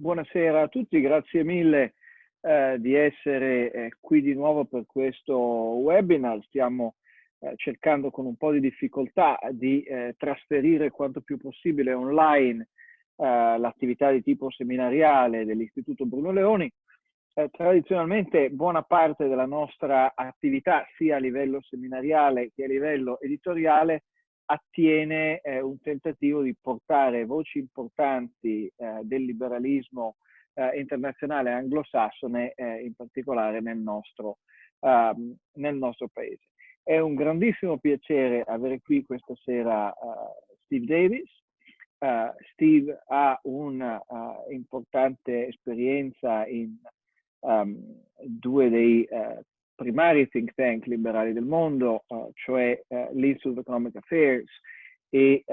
Buonasera a tutti, grazie mille di essere qui di nuovo per questo webinar. Stiamo cercando con un po' di difficoltà di trasferire quanto più possibile online l'attività di tipo seminariale dell'Istituto Bruno Leoni. Tradizionalmente buona parte della nostra attività, sia a livello seminariale che a livello editoriale, attiene un tentativo di portare voci importanti del liberalismo internazionale anglosassone, in particolare nel nostro paese. È un grandissimo piacere avere qui questa sera Steve Davies. Steve ha una importante esperienza in due dei primari think tank liberali del mondo, cioè l'Institute of Economic Affairs e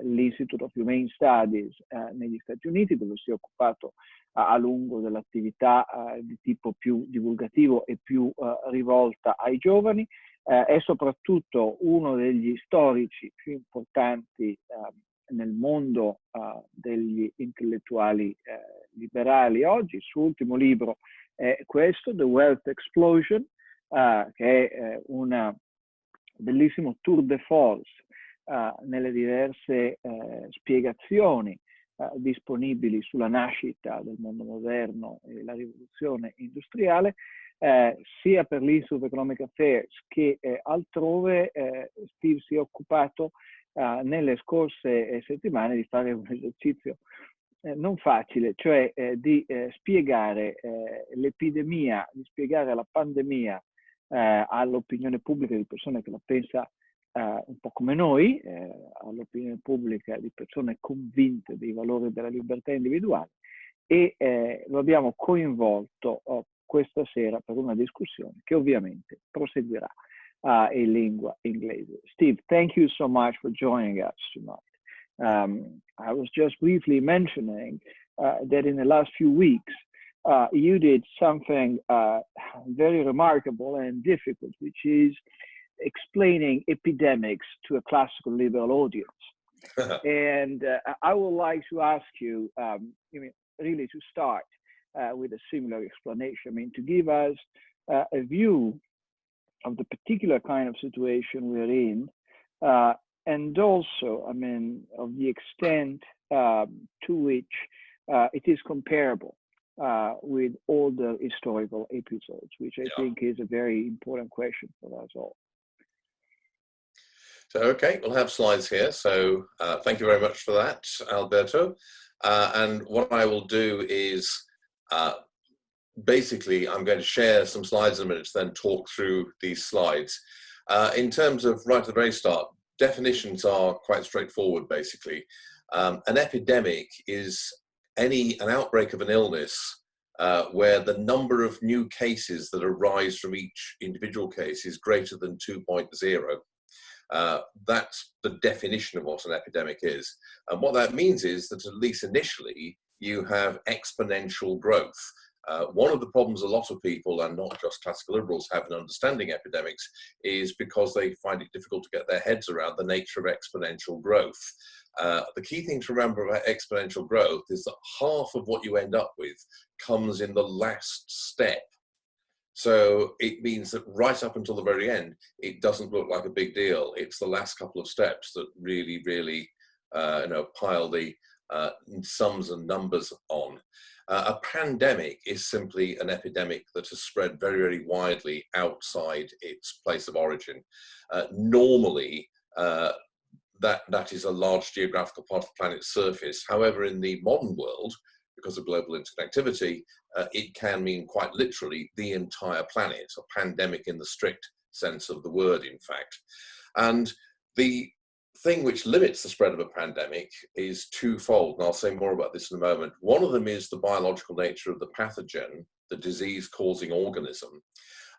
l'Institute of Humane Studies negli Stati Uniti, dove si è occupato a lungo dell'attività di tipo più divulgativo e più rivolta ai giovani. È soprattutto uno degli storici più importanti nel mondo degli intellettuali liberali oggi. Il suo ultimo libro è questo, The Wealth Explosion, che è un bellissimo tour de force nelle diverse spiegazioni disponibili sulla nascita del mondo moderno e la rivoluzione industriale, sia per l'Institute of Economic Affairs che altrove. Steve si è occupato nelle scorse settimane di fare un esercizio non facile, cioè di spiegare l'epidemia, di spiegare la pandemia all'opinione pubblica di persone che la pensa un po' come noi, all'opinione pubblica di persone convinte dei valori della libertà individuale, e lo abbiamo coinvolto questa sera per una discussione che ovviamente proseguirà in lingua inglese. Steve, thank you so much for joining us tonight. I was just briefly mentioning that in the last few weeks, you did something very remarkable and difficult, which is explaining epidemics to a classical liberal audience. And I would like to ask you, really to start with a similar explanation. I mean, to give us a view of the particular kind of situation we're in, and also, I mean, of the extent to which it is comparable with older historical episodes, which I think is a very important question for us all. So, okay, we'll have slides here. So thank you very much for that, Alberto. And what I will do is basically, I'm going to share some slides in a minute to then talk through these slides. In terms of right at the very start, definitions are quite straightforward, basically. An epidemic is an outbreak of an illness where the number of new cases that arise from each individual case is greater than 2.0. That's the definition of what an epidemic is. And what that means is that at least initially, you have exponential growth. One of the problems a lot of people, and not just classical liberals, have in understanding epidemics is because they find it difficult to get their heads around the nature of exponential growth. The key thing to remember about exponential growth is that half of what you end up with comes in the last step. So it means that right up until the very end, it doesn't look like a big deal. It's the last couple of steps that really, really, pile the sums and numbers on. A pandemic is simply an epidemic that has spread very, very widely outside its place of origin. Normally, that is a large geographical part of the planet's surface. However, in the modern world, because of global interconnectivity, it can mean quite literally the entire planet, a pandemic in the strict sense of the word, in fact. And the thing which limits the spread of a pandemic is twofold, and I'll say more about this in a moment. One of them is the biological nature of the pathogen, the disease-causing organism.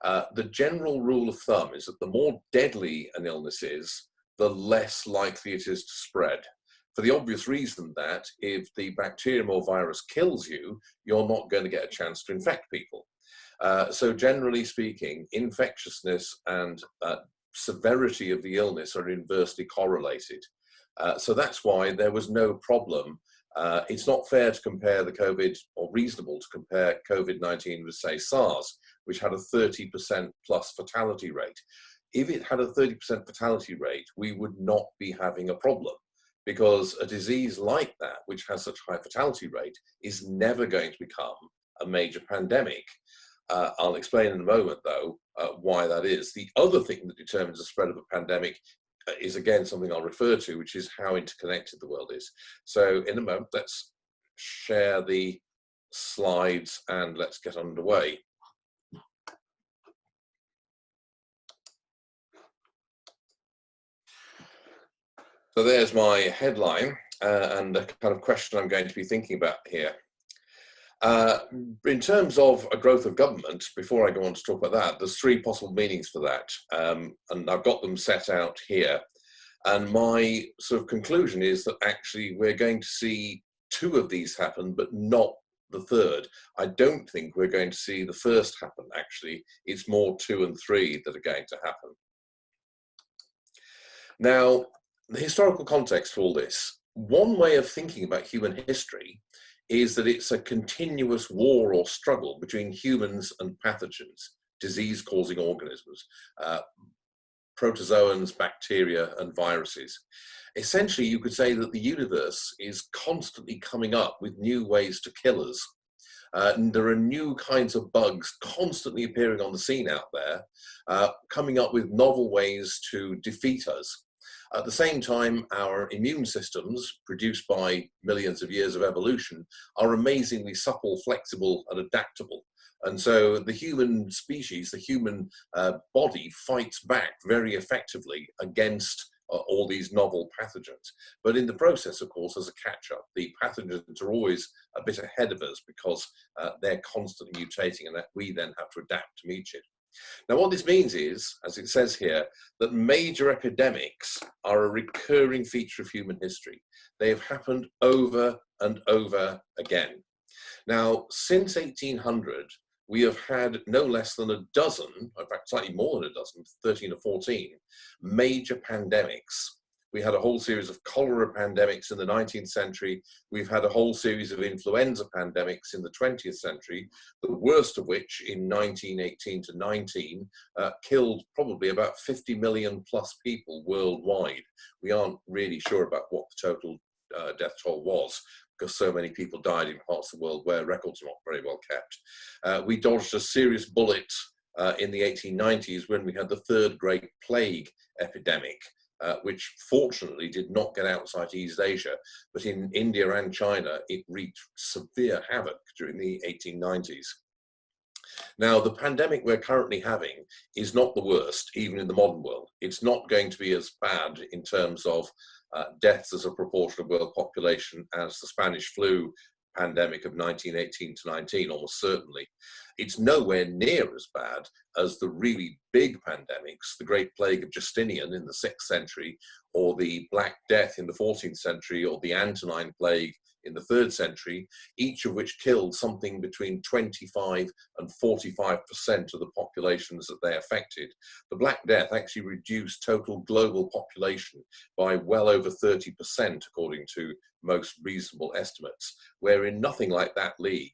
The general rule of thumb is that the more deadly an illness is, the less likely it is to spread. For the obvious reason that if the bacterium or virus kills you, you're not going to get a chance to infect people. So generally speaking, infectiousness and severity of the illness are inversely correlated. So that's why there was no problem It's not fair to compare the COVID, or reasonable to compare COVID-19 with, say, SARS, which had a 30% plus fatality rate. If it had a 30% fatality rate, we would not be having a problem, because a disease like that, which has such high fatality rate, is never going to become a major pandemic. I'll explain in a moment, though, why that is. The other thing that determines the spread of a pandemic is, again, something I'll refer to, which is how interconnected the world is. So in a moment, let's share the slides and let's get underway. So there's my headline and the kind of question I'm going to be thinking about here. In terms of a growth of government, before I go on to talk about that, there's three possible meanings for that, and I've got them set out here. And my sort of conclusion is that actually we're going to see two of these happen, but not the third. I don't think we're going to see the first happen, actually. It's more 2 and 3 that are going to happen. Now, the historical context for all this, one way of thinking about human history is that it's a continuous war or struggle between humans and pathogens, disease-causing organisms, protozoans, bacteria, and viruses. Essentially, you could say that the universe is constantly coming up with new ways to kill us. And there are new kinds of bugs constantly appearing on the scene out there, coming up with novel ways to defeat us. At the same time, our immune systems, produced by millions of years of evolution, are amazingly supple, flexible, and adaptable. And so the human species, the human body, fights back very effectively against all these novel pathogens. But in the process, of course, as a catch-up, the pathogens are always a bit ahead of us because they're constantly mutating, and that we then have to adapt to meet it. Now, what this means is, as it says here, that major epidemics are a recurring feature of human history. They have happened over and over again. Now, since 1800, we have had no less than a dozen, in fact, slightly more than a dozen, 13 or 14, major pandemics. We had a whole series of cholera pandemics in the 19th century. We've had a whole series of influenza pandemics in the 20th century, the worst of which in 1918 to 19 killed probably about 50 million plus people worldwide. We aren't really sure about what the total death toll was, because so many people died in parts of the world where records are not very well kept. We dodged a serious bullet in the 1890s when we had the third great plague epidemic, which fortunately did not get outside East Asia, but in India and China, it wreaked severe havoc during the 1890s. Now, the pandemic we're currently having is not the worst, even in the modern world. It's not going to be as bad in terms of deaths as a proportion of world population as the Spanish flu pandemic of 1918 to 19, almost certainly. It's nowhere near as bad as the really big pandemics, the Great Plague of Justinian in the 6th century, or the Black Death in the 14th century, or the Antonine Plague in the 3rd century, each of which killed something between 25 and 45% of the populations that they affected. The Black Death actually reduced total global population by well over 30%, according to most reasonable estimates. We're in nothing like that league.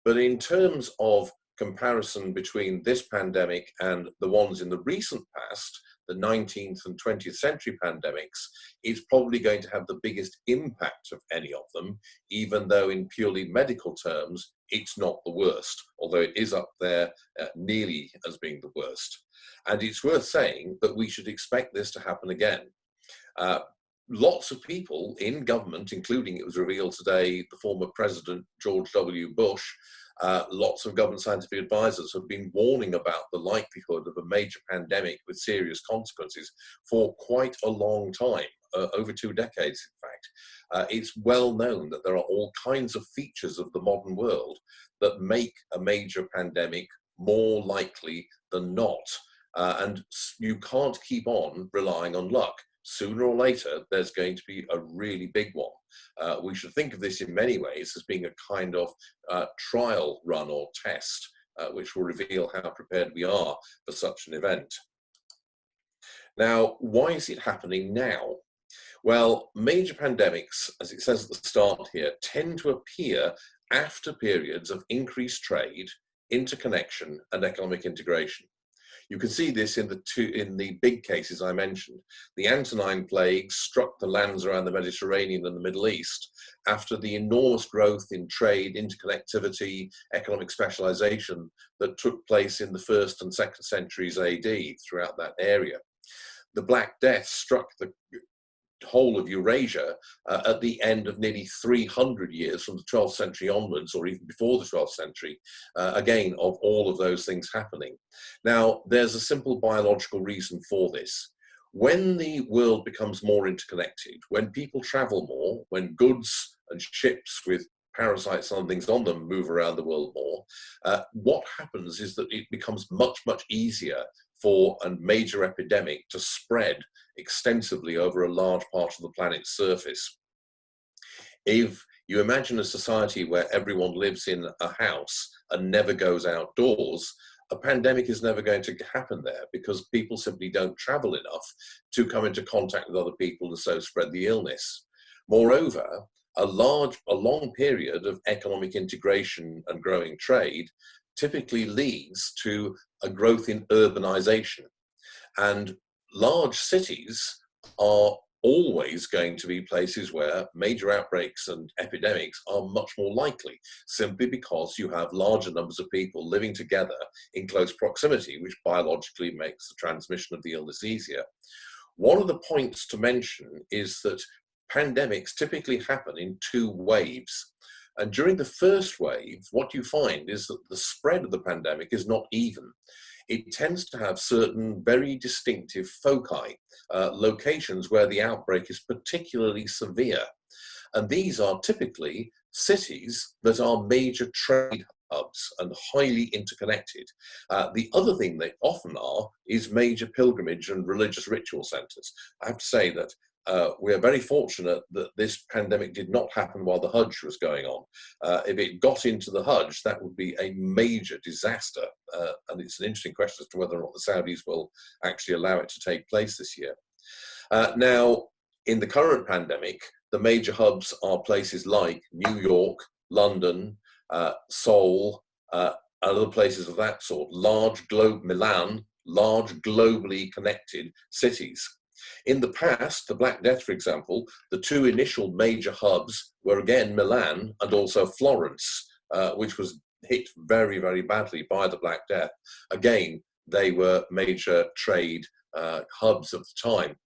But in terms of comparison between this pandemic and the ones in the recent past, the 19th and 20th century pandemics, is probably going to have the biggest impact of any of them, even though in purely medical terms, it's not the worst, although it is up there nearly as being the worst. And it's worth saying that we should expect this to happen again. Lots of people in government, including, it was revealed today, the former President George W. Bush, lots of government scientific advisors have been warning about the likelihood of a major pandemic with serious consequences for quite a long time, over 2 decades, in fact. It's well known that there are all kinds of features of the modern world that make a major pandemic more likely than not. And you can't keep on relying on luck. Sooner or later, there's going to be a really big one. We should think of this in many ways as being a kind of trial run or test, which will reveal how prepared we are for such an event. Now, why is it happening now? Well, major pandemics, as it says at the start here, tend to appear after periods of increased trade, interconnection, and economic integration. You can see this in the big cases I mentioned. The Antonine plague struck the lands around the Mediterranean and the Middle East after the enormous growth in trade, interconnectivity, economic specialization that took place in the 1st and 2nd centuries AD throughout that area. The Black Death struck the whole of Eurasia at the end of nearly 300 years from the 12th century onwards, or even before the 12th century, again, of all of those things happening. Now, there's a simple biological reason for this. When the world becomes more interconnected, when people travel more, when goods and ships with parasites and other things on them move around the world more, what happens is that it becomes much, much easier for a major epidemic to spread extensively over a large part of the planet's surface. If you imagine a society where everyone lives in a house and never goes outdoors, a pandemic is never going to happen there because people simply don't travel enough to come into contact with other people and so spread the illness. Moreover, a long period of economic integration and growing trade typically leads to a growth in urbanization. And large cities are always going to be places where major outbreaks and epidemics are much more likely, simply because you have larger numbers of people living together in close proximity, which biologically makes the transmission of the illness easier. One of the points to mention is that pandemics typically happen in 2 waves. And during the first wave, what you find is that the spread of the pandemic is not even. It tends to have certain very distinctive foci, locations where the outbreak is particularly severe. And these are typically cities that are major trade hubs and highly interconnected. The other thing they often are is major pilgrimage and religious ritual centers. I have to say that we are very fortunate that this pandemic did not happen while the Hajj was going on. If it got into the Hajj, that would be a major disaster. And it's an interesting question as to whether or not the Saudis will actually allow it to take place this year. Now, in the current pandemic, the major hubs are places like New York, London, Seoul, and other places of that sort, Milan, large globally connected cities. In the past, the Black Death, for example, the 2 initial major hubs were again Milan and also Florence, which was hit very, very badly by the Black Death. Again, they were major trade hubs of the time.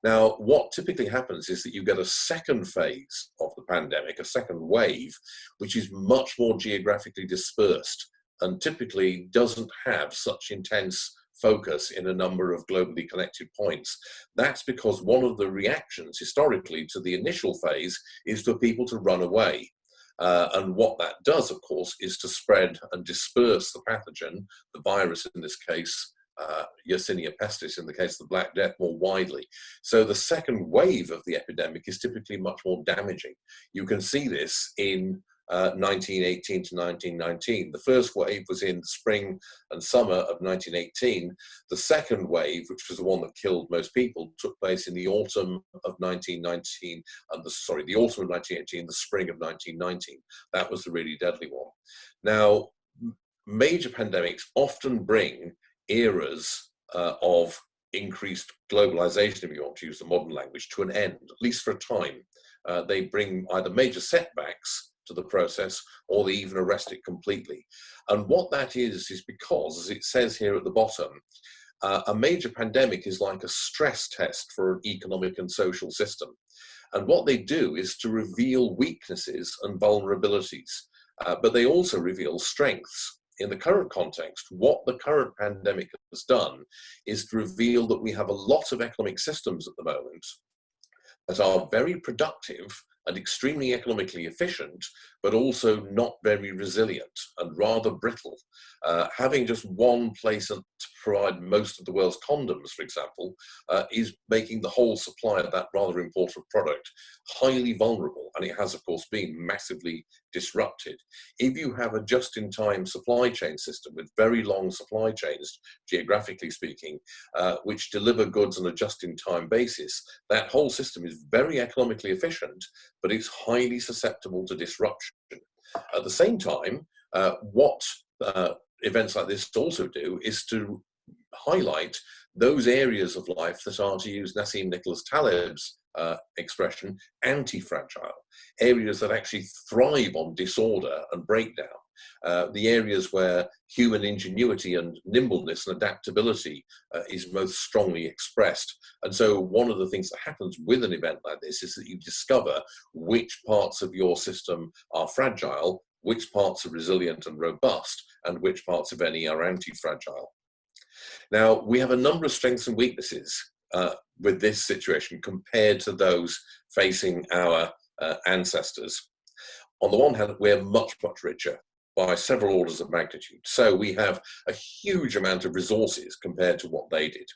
Now, what typically happens is that you get a second phase of the pandemic, a second wave, which is much more geographically dispersed and typically doesn't have such intense focus in a number of globally connected points. That's because one of the reactions historically to the initial phase is for people to run away. And what that does, of course, is to spread and disperse the pathogen, the virus in this case, Yersinia pestis in the case of the Black Death, more widely. So the second wave of the epidemic is typically much more damaging. You can see this in 1918 to 1919. The first wave was in the spring and summer of 1918. The second wave, which was the one that killed most people, took place in the autumn of 1919, and the autumn of 1918, the spring of 1919. That was the really deadly one. Now, major pandemics often bring eras of increased globalization, if you want to use the modern language, to an end, at least for a time. They bring either major setbacks to the process, or they even arrest it completely. And what that is because, as it says here at the bottom, a major pandemic is like a stress test for an economic and social system. And what they do is to reveal weaknesses and vulnerabilities, but they also reveal strengths. In the current context, what the current pandemic has done is to reveal that we have a lot of economic systems at the moment that are very productive and extremely economically efficient, but also not very resilient and rather brittle. Having just one place to provide most of the world's condoms, for example, is making the whole supply of that rather important product highly vulnerable, and it has, of course, been massively disrupted. If you have a just-in-time supply chain system with very long supply chains, geographically speaking, which deliver goods on a just-in-time basis, that whole system is very economically efficient, but it's highly susceptible to disruption. At the same time, what events like this also do is to highlight those areas of life that are, to use Nassim Nicholas Taleb's expression, anti-fragile, areas that actually thrive on disorder and breakdown, the areas where human ingenuity and nimbleness and adaptability is most strongly expressed. And so one of the things that happens with an event like this is that you discover which parts of your system are fragile, which parts are resilient and robust, and which parts, if any, are anti-fragile. Now, we have a number of strengths and weaknesses with this situation compared to those facing our ancestors. On the one hand, we're much, much richer by several orders of magnitude. So we have a huge amount of resources compared to what they did.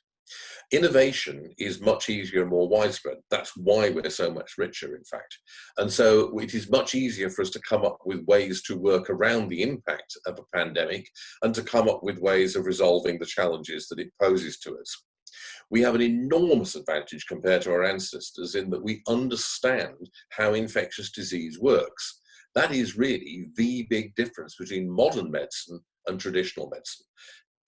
Innovation is much easier and more widespread. That's why we're so much richer, in fact. And so it is much easier for us to come up with ways to work around the impact of a pandemic and to come up with ways of resolving the challenges that it poses to us. We have an enormous advantage compared to our ancestors in that we understand how infectious disease works. That is really the big difference between modern medicine and traditional medicine.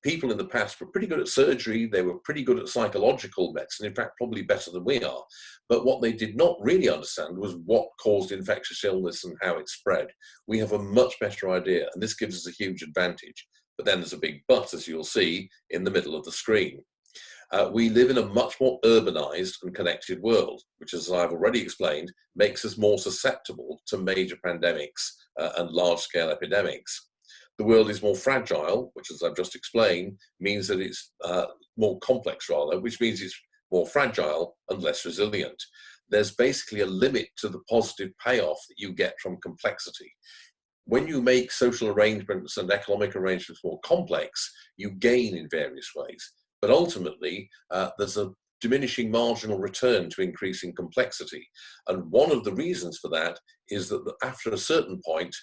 People in the past were pretty good at surgery, they were pretty good at psychological medicine, in fact, probably better than we are. But what they did not really understand was what caused infectious illness and how it spread. We have a much better idea, and this gives us a huge advantage. But then there's a big but, as you'll see, in the middle of the screen. We live in a much more urbanized and connected world, which, as I've already explained, makes us more susceptible to major pandemics and large-scale epidemics. The world is more fragile, which, as I've just explained, means that it's more complex, rather, which means it's more fragile and less resilient. There's basically a limit to the positive payoff that you get from complexity. When you make social arrangements and economic arrangements more complex, you gain in various ways. But ultimately, there's a diminishing marginal return to increasing complexity. And one of the reasons for that is that after a certain point,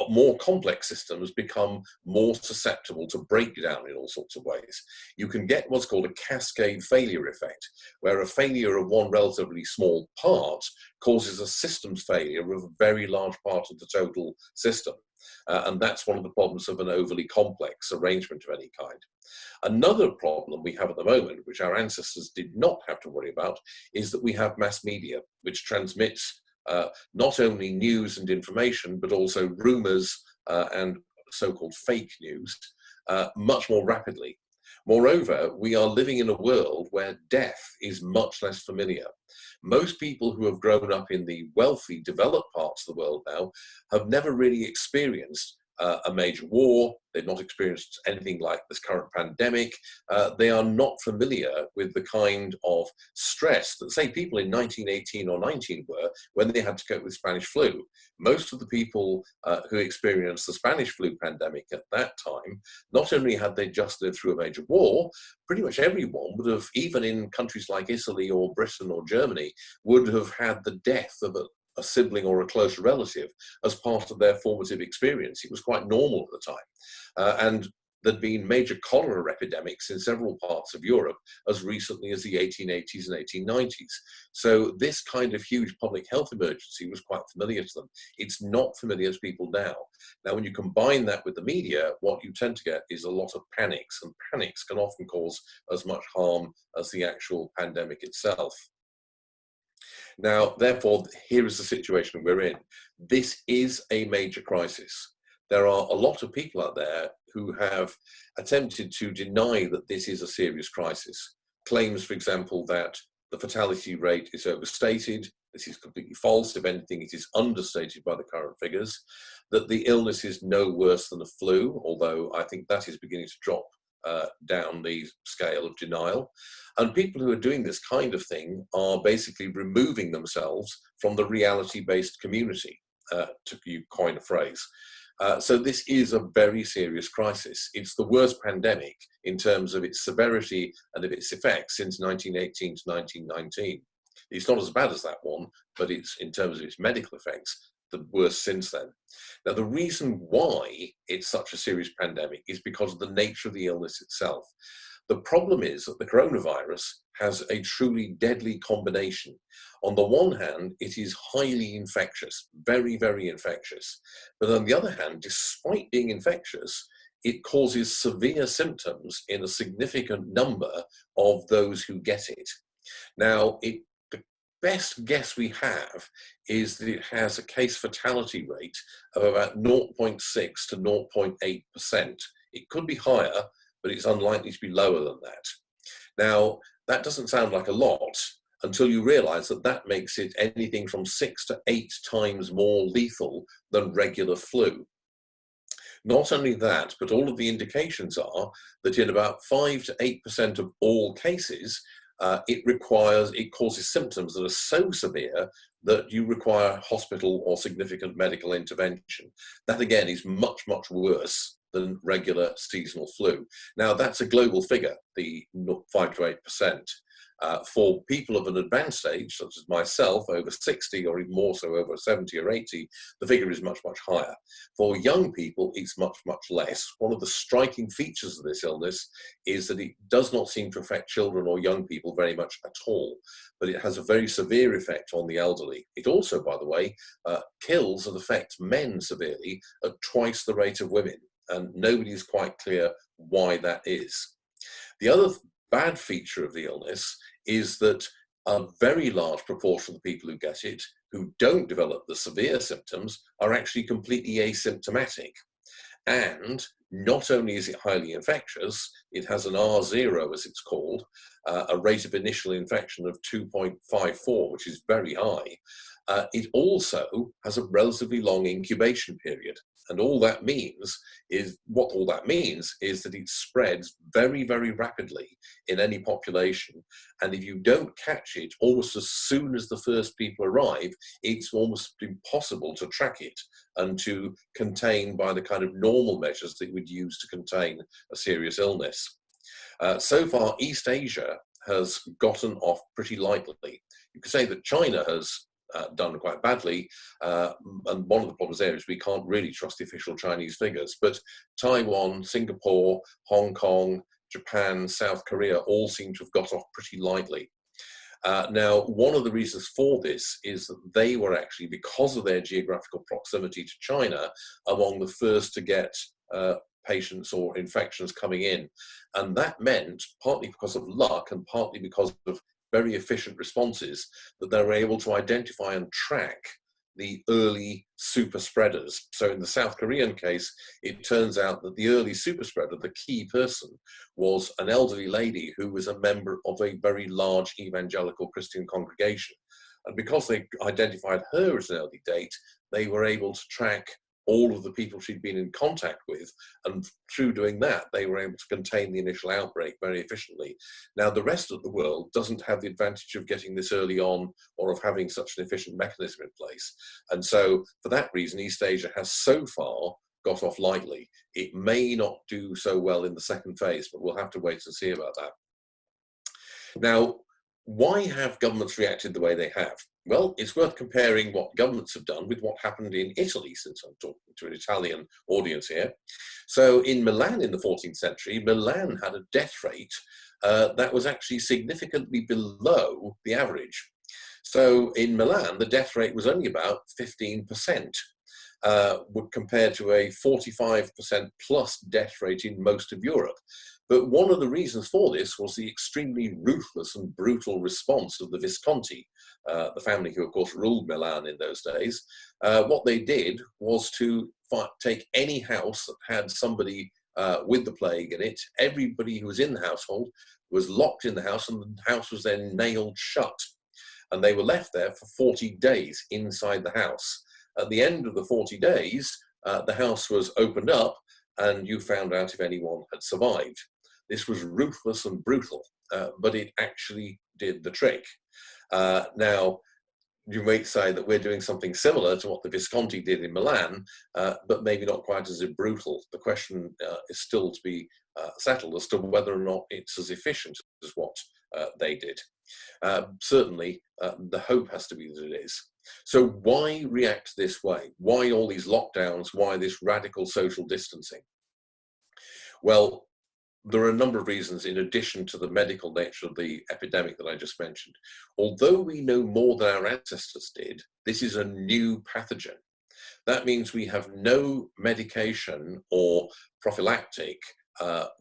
more complex systems become more susceptible to breakdown in all sorts of ways. You can get what's called a cascade failure effect, where a failure of one relatively small part causes a systems failure of a very large part of the total system. And that's one of the problems of an overly complex arrangement of any kind. Another problem we have at the moment, which our ancestors did not have to worry about, is that we have mass media, which transmits not only news and information, but also rumors and so-called fake news much more rapidly. Moreover, we are living in a world where death is much less familiar. Most people who have grown up in the wealthy, developed parts of the world now have never really experienced a major war. They've not experienced anything like this current pandemic. They are not familiar with the kind of stress that, say, people in 1918 or 19 were when they had to cope with Spanish flu. Most of the people who experienced the Spanish flu pandemic at that time, not only had they just lived through a major war, pretty much everyone would have, even in countries like Italy or Britain or Germany, would have had the death of a sibling or a close relative as part of their formative experience. It was quite normal at the time. And there'd been major cholera epidemics in several parts of Europe as recently as the 1880s and 1890s. So this kind of huge public health emergency was quite familiar to them. It's not familiar to people now. Now, when you combine that with the media, what you tend to get is a lot of panics, and panics can often cause as much harm as the actual pandemic itself. Now, therefore, here is the situation we're in. This is a major crisis. There are a lot of people out there who have attempted to deny that this is a serious crisis. Claims, for example, that the fatality rate is overstated. This is completely false. If anything, it is understated by the current figures. That the illness is no worse than a flu, although I think that is beginning to drop down the scale of denial. And people who are doing this kind of thing are basically removing themselves from the reality-based community. to coin a phrase. So this is a very serious crisis. It's the worst pandemic in terms of its severity and of its effects since 1918 to 1919. It's not as bad as that one, but it's, in terms of its medical effects, the worst since then. Now, the reason why it's such a serious pandemic is because of the nature of the illness itself. The problem is that the coronavirus has a truly deadly combination. On the one hand, it is highly infectious, very, very infectious. But on the other hand, despite being infectious, it causes severe symptoms in a significant number of those who get it. Now, the best guess we have is that it has a case fatality rate of about 0.6 to 0.8%. It could be higher, but it's unlikely to be lower than that. Now, that doesn't sound like a lot until you realize that that makes it anything from 6 to 8 times more lethal than regular flu. Not only that, but all of the indications are that in about 5 to 8% of all cases, it causes symptoms that are so severe that you require hospital or significant medical intervention. That again is much, much worse than regular seasonal flu. Now, that's a global figure, the 5 to 8%. For people of an advanced age, such as myself, over 60 or even more so over 70 or 80, the figure is much, much higher. For young people, it's much, much less. One of the striking features of this illness is that it does not seem to affect children or young people very much at all, but it has a very severe effect on the elderly. It also, by the way, kills and affects men severely at twice the rate of women, and nobody is quite clear why that is. The other bad feature of the illness is that a very large proportion of the people who get it, who don't develop the severe symptoms, are actually completely asymptomatic. And not only is it highly infectious, it has an R0, as it's called, a rate of initial infection of 2.54, which is very high. It also has a relatively long incubation period. And all that means is that it spreads very, very rapidly in any population. And if you don't catch it almost as soon as the first people arrive, it's almost impossible to track it and to contain by the kind of normal measures that you would use to contain a serious illness. So far, East Asia has gotten off pretty lightly. You could say that China has done quite badly, and one of the problems there is we can't really trust the official Chinese figures, but Taiwan, Singapore, Hong Kong, Japan, South Korea all seem to have got off pretty lightly. Now, one of the reasons for this is that they were actually, because of their geographical proximity to China, among the first to get patients or infections coming in. And that meant, partly because of luck and partly because of very efficient responses, that they were able to identify and track the early super spreaders. So in the South Korean case, it turns out that the early super spreader, the key person, was an elderly lady who was a member of a very large evangelical Christian congregation. And because they identified her as an early date, they were able to track all of the people she'd been in contact with, and through doing that, they were able to contain the initial outbreak very efficiently. Now, the rest of the world doesn't have the advantage of getting this early on or of having such an efficient mechanism in place. And so, for that reason, East Asia has so far got off lightly. It may not do so well in the second phase, but we'll have to wait and see about that. Now, why have governments reacted the way they have? Well, it's worth comparing what governments have done with what happened in Italy, since I'm talking to an Italian audience here. So in Milan in the 14th century, Milan had a death rate that was actually significantly below the average. So in Milan, the death rate was only about 15%, compared to a 45% plus death rate in most of Europe. But one of the reasons for this was the extremely ruthless and brutal response of the Visconti, the family who, of course, ruled Milan in those days. What they did was to take any house that had somebody with the plague in it. Everybody who was in the household was locked in the house, and the house was then nailed shut. And they were left there for 40 days inside the house. At the end of the 40 days, the house was opened up, and you found out if anyone had survived. This was ruthless and brutal, but it actually did the trick. Now, you might say that we're doing something similar to what the Visconti did in Milan, but maybe not quite as brutal. The question is still to be settled as to whether or not it's as efficient as what they did. Certainly, the hope has to be that it is. So why react this way? Why all these lockdowns? Why this radical social distancing? Well, there are a number of reasons in addition to the medical nature of the epidemic that I just mentioned. Although we know more than our ancestors did, this is a new pathogen. That means we have no medication or prophylactic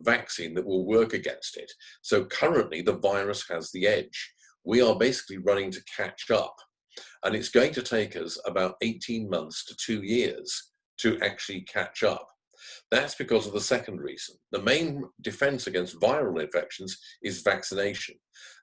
vaccine that will work against it. So currently the virus has the edge. We are basically running to catch up. And it's going to take us about 18 months to 2 years to actually catch up. That's because of the second reason. The main defense against viral infections is vaccination.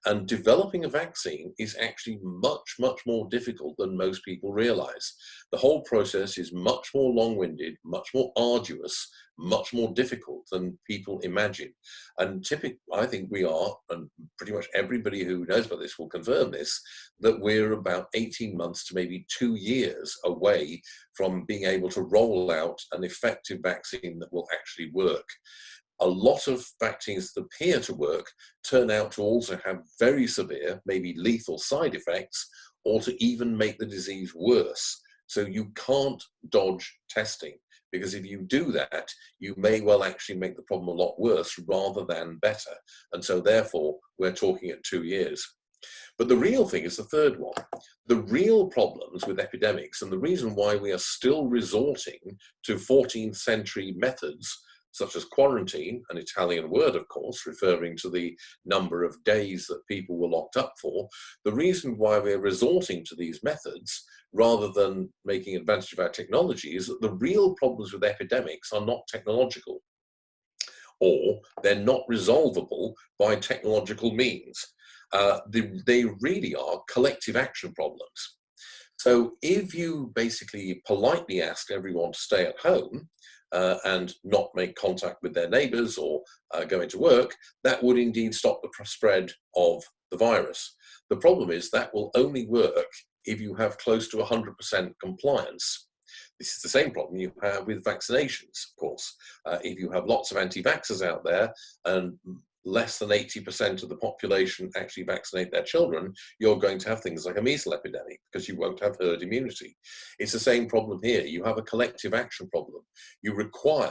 And developing a vaccine is actually much, much more difficult than most people realize. The whole process is much more long-winded, much more arduous, much more difficult than people imagine. And typically, I think we are, and pretty much everybody who knows about this will confirm this, that we're about 18 months to maybe 2 years away from being able to roll out an effective vaccine that will actually work. A lot of vaccines that appear to work turn out to also have very severe, maybe lethal side effects, or to even make the disease worse. So you can't dodge testing, because if you do that, you may well actually make the problem a lot worse rather than better. And so therefore, we're talking at 2 years. But the real thing is the third one. The real problems with epidemics, and the reason why we are still resorting to 14th century methods, such as quarantine, an Italian word, of course, referring to the number of days that people were locked up for, the reason why we're resorting to these methods, rather than making advantage of our technology, is that the real problems with epidemics are not technological, or they're not resolvable by technological means. They really are collective action problems. So if you basically politely ask everyone to stay at home and not make contact with their neighbors or go into work, that would indeed stop the spread of the virus. The problem is that will only work if you have close to 100% compliance. This is the same problem you have with vaccinations, of course. If you have lots of anti-vaxxers out there and less than 80% of the population actually vaccinate their children, you're going to have things like a measles epidemic because you won't have herd immunity. It's the same problem here. You have a collective action problem. You require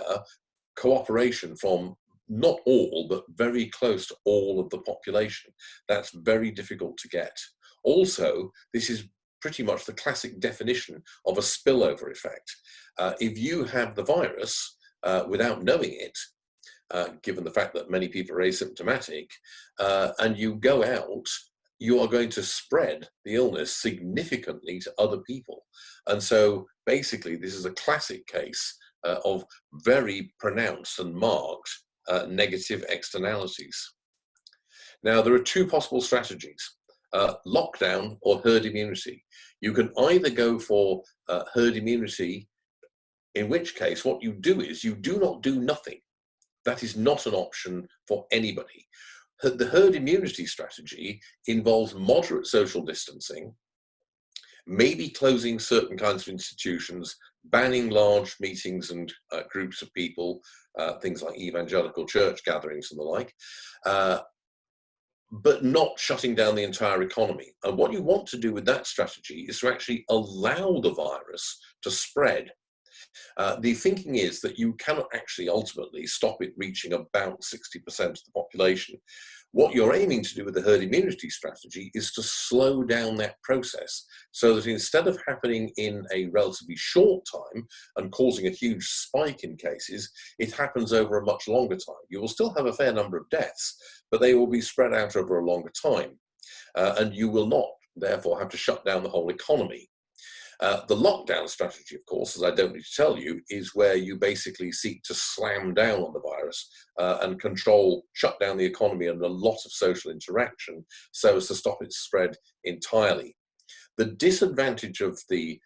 cooperation from not all, but very close to all of the population. That's very difficult to get. Also, this is pretty much the classic definition of a spillover effect. If you have the virus without knowing it, given the fact that many people are asymptomatic, and you go out, you are going to spread the illness significantly to other people. And so basically, this is a classic case of very pronounced and marked negative externalities. Now, there are two possible strategies, lockdown or herd immunity. You can either go for herd immunity, in which case what you do is you do not do nothing. That is not an option for anybody. The herd immunity strategy involves moderate social distancing, maybe closing certain kinds of institutions, banning large meetings and groups of people, things like evangelical church gatherings and the like, but not shutting down the entire economy. And what you want to do with that strategy is to actually allow the virus to spread. The thinking is that you cannot actually ultimately stop it reaching about 60% of the population. What you're aiming to do with the herd immunity strategy is to slow down that process so that instead of happening in a relatively short time and causing a huge spike in cases, it happens over a much longer time. You will still have a fair number of deaths, but they will be spread out over a longer time. And you will not, therefore, have to shut down the whole economy. The lockdown strategy, of course, as I don't need to tell you, is where you basically seek to slam down on the virus and control, shut down the economy and a lot of social interaction so as to stop its spread entirely. The disadvantage of the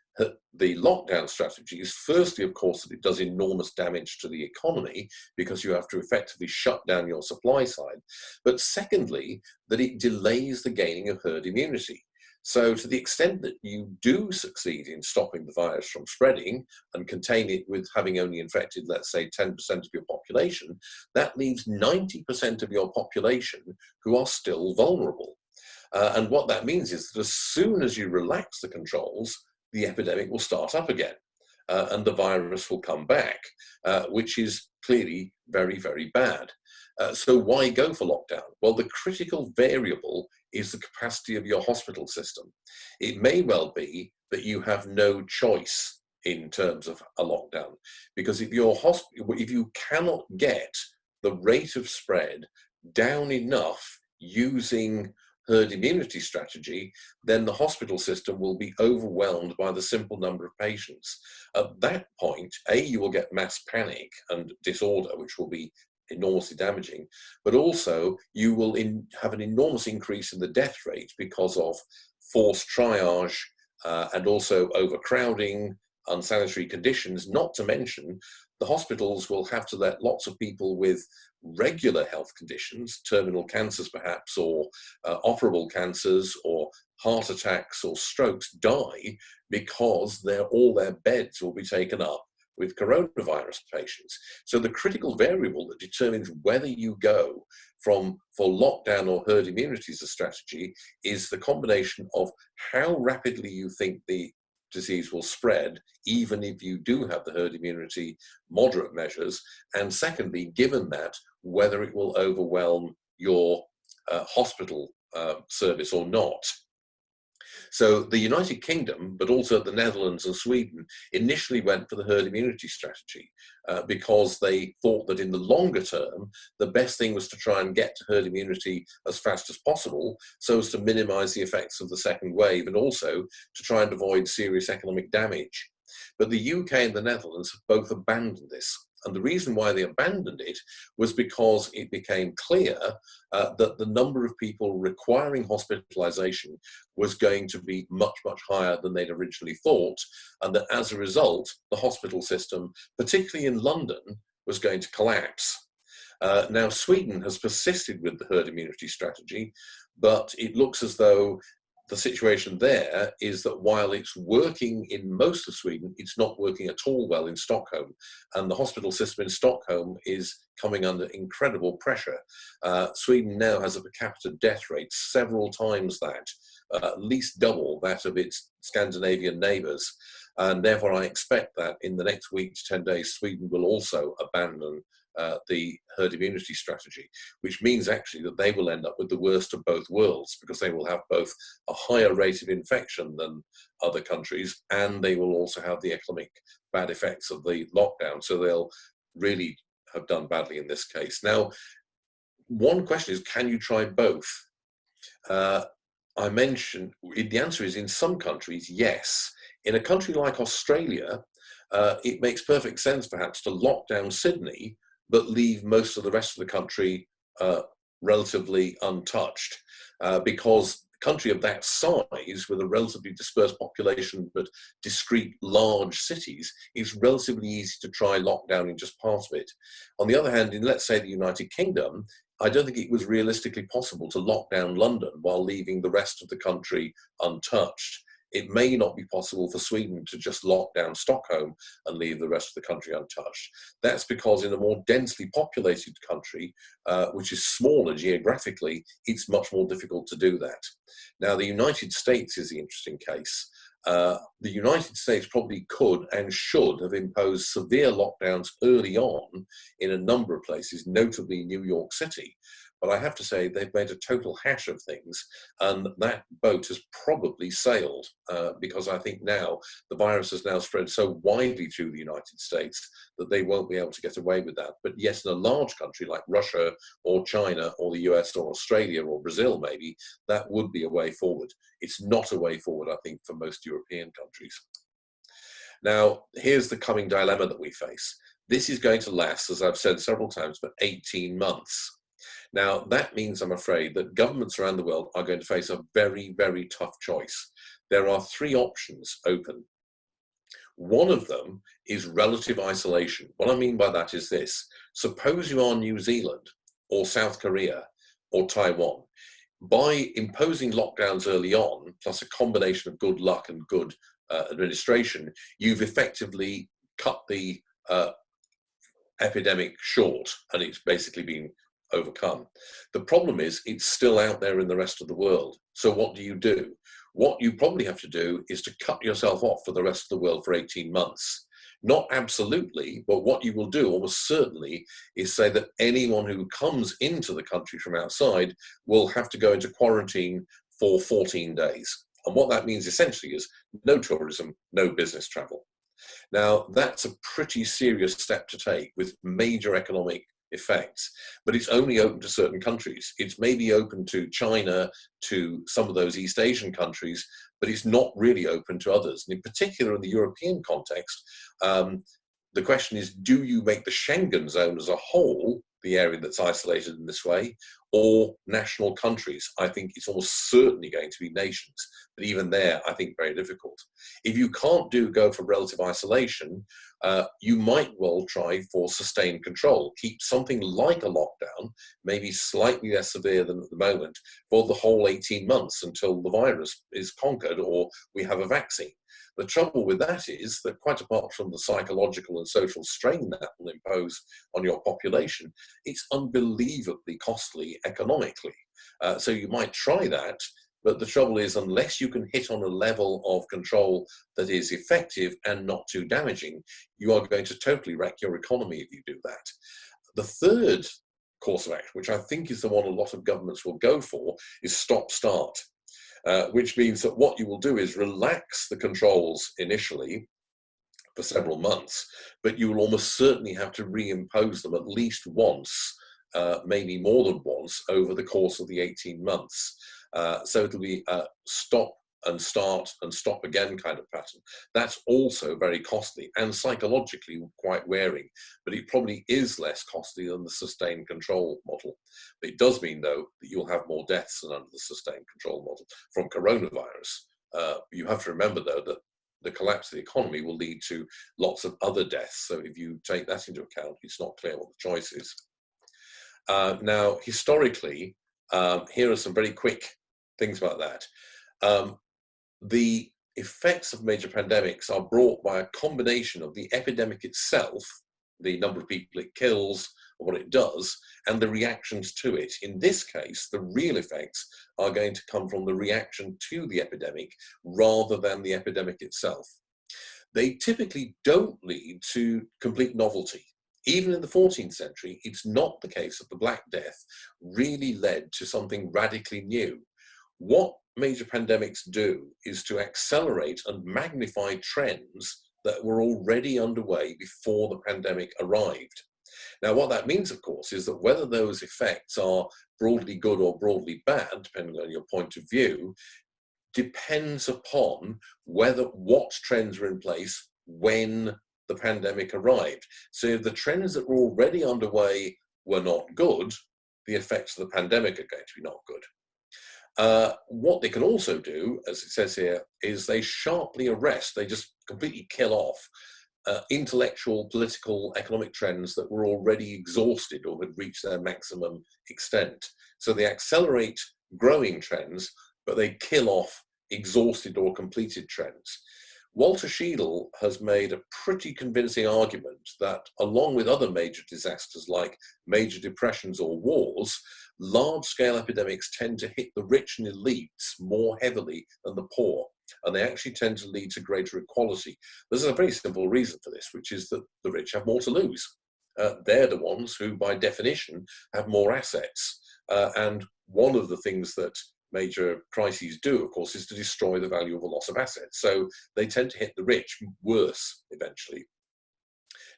lockdown strategy is firstly, of course, that it does enormous damage to the economy because you have to effectively shut down your supply side. But secondly, that it delays the gaining of herd immunity. So to the extent that you do succeed in stopping the virus from spreading and contain it with having only infected, let's say, 10% of your population, that leaves 90% of your population who are still vulnerable. And what that means is that as soon as you relax the controls, the epidemic will start up again. And the virus will come back, which is clearly very, very bad. So why go for lockdown? Well, the critical variable is the capacity of your hospital system. It may well be that you have no choice in terms of a lockdown, because if you cannot get the rate of spread down enough using herd immunity strategy, then the hospital system will be overwhelmed by the simple number of patients. At that point, you will get mass panic and disorder, which will be enormously damaging, but also you will have an enormous increase in the death rate because of forced triage and also overcrowding, unsanitary conditions, not to mention the hospitals will have to let lots of people with regular health conditions, terminal cancers perhaps, or operable cancers, or heart attacks or strokes die because all their beds will be taken up with coronavirus patients. So the critical variable that determines whether you go for lockdown or herd immunity as a strategy is the combination of how rapidly you think the disease will spread, even if you do have the herd immunity moderate measures, and secondly, given that, whether it will overwhelm your hospital service or not. So the United Kingdom, but also the Netherlands and Sweden, initially went for the herd immunity strategy because they thought that in the longer term, the best thing was to try and get to herd immunity as fast as possible so as to minimize the effects of the second wave and also to try and avoid serious economic damage. But the UK and the Netherlands have both abandoned this. And the reason why they abandoned it was because it became clear that the number of people requiring hospitalization was going to be much, much higher than they'd originally thought. And that as a result, the hospital system, particularly in London, was going to collapse. Now, Sweden has persisted with the herd immunity strategy, but it looks as though the situation there is that while it's working in most of Sweden, it's not working at all well in Stockholm. And the hospital system in Stockholm is coming under incredible pressure. Sweden now has a per capita death rate several times that, at least double that of its Scandinavian neighbours. And therefore I expect that in the next week to 10 days, Sweden will also abandon the herd immunity strategy, which means actually that they will end up with the worst of both worlds because they will have both a higher rate of infection than other countries and they will also have the economic bad effects of the lockdown. So they'll really have done badly in this case. Now, one question is, can you try both? I mentioned, the answer is in some countries, yes. In a country like Australia, it makes perfect sense perhaps to lock down Sydney but leave most of the rest of the country relatively untouched, because a country of that size with a relatively dispersed population but discrete large cities, it's relatively easy to try lockdown in just part of it. On the other hand, in let's say the United Kingdom, I don't think it was realistically possible to lock down London while leaving the rest of the country untouched. It may not be possible for Sweden to just lock down Stockholm and leave the rest of the country untouched. That's because in a more densely populated country, which is smaller geographically, it's much more difficult to do that. Now, the United States is the interesting case. The United States probably could and should have imposed severe lockdowns early on in a number of places, notably New York City. But I have to say they've made a total hash of things, and that boat has probably sailed because I think now the virus has now spread so widely through the United States that they won't be able to get away with that. But yes, in a large country like Russia or China or the US or Australia or Brazil maybe, that would be a way forward. It's not a way forward, I think, for most European countries. Now, here's the coming dilemma that we face. This is going to last, as I've said several times, for 18 months. Now, that means, I'm afraid, that governments around the world are going to face a very, very tough choice. There are three options open. One of them is relative isolation. What I mean by that is this. Suppose you are New Zealand or South Korea or Taiwan. by imposing lockdowns early on, plus a combination of good luck and good administration, you've effectively cut the epidemic short, and it's basically been overcome. The problem is it's still out there in the rest of the world. So what do? What you probably have to do is to cut yourself off for the rest of the world for 18 months. Not absolutely, but what you will do almost certainly is say that anyone who comes into the country from outside will have to go into quarantine for 14 days. And what that means essentially is no tourism, no business travel. Now, that's a pretty serious step to take with major economic effects, but it's only open to certain countries. It's maybe open to China, to some of those East Asian countries, but it's not really open to others. And in particular, in the European context, the question is, do you make the Schengen zone as a whole the area that's isolated in this way, or national countries? I think it's almost certainly going to be nations, but even there, I think very difficult. If you can't go for relative isolation, you might well try for sustained control. Keep something like a lockdown, maybe slightly less severe than at the moment, for the whole 18 months until the virus is conquered or we have a vaccine. The trouble with that is that, quite apart from the psychological and social strain that will impose on your population, it's unbelievably costly economically. So you might try that, but the trouble is, unless you can hit on a level of control that is effective and not too damaging, you are going to totally wreck your economy if you do that. The third course of action, which I think is the one a lot of governments will go for, is stop-start. Which means that what you will do is relax the controls initially for several months, but you will almost certainly have to reimpose them at least once, maybe more than once, over the course of the 18 months. So it'll be stop and start and stop again kind of pattern. That's also very costly and psychologically quite wearing, but it probably is less costly than the sustained control model. But it does mean, though, that you'll have more deaths than under the sustained control model from coronavirus. You have to remember, though, that the collapse of the economy will lead to lots of other deaths. So if you take that into account, it's not clear what the choice is. Now, historically, here are some very quick things about that. The effects of major pandemics are brought by a combination of the epidemic itself, the number of people it kills, or what it does, and the reactions to it. In this case, the real effects are going to come from the reaction to the epidemic rather than the epidemic itself. They typically don't lead to complete novelty. Even in the 14th century, it's not the case that the Black Death really led to something radically new. What major pandemics do is to accelerate and magnify trends that were already underway before the pandemic arrived. Now, what that means, of course, is that whether those effects are broadly good or broadly bad, depending on your point of view, depends upon what trends were in place when the pandemic arrived. So if the trends that were already underway were not good, the effects of the pandemic are going to be not good. What they can also do, as it says here, is they sharply arrest, they just completely kill off intellectual, political, economic trends that were already exhausted or had reached their maximum extent. So they accelerate growing trends, but they kill off exhausted or completed trends. Walter Scheedel has made a pretty convincing argument that, along with other major disasters like major depressions or wars, large-scale epidemics tend to hit the rich and elites more heavily than the poor, and they actually tend to lead to greater equality. There's a very simple reason for this, which is that the rich have more to lose. They're the ones who, by definition, have more assets. And one of the things that major crises do, of course, is to destroy the value of a loss of assets. So they tend to hit the rich worse eventually.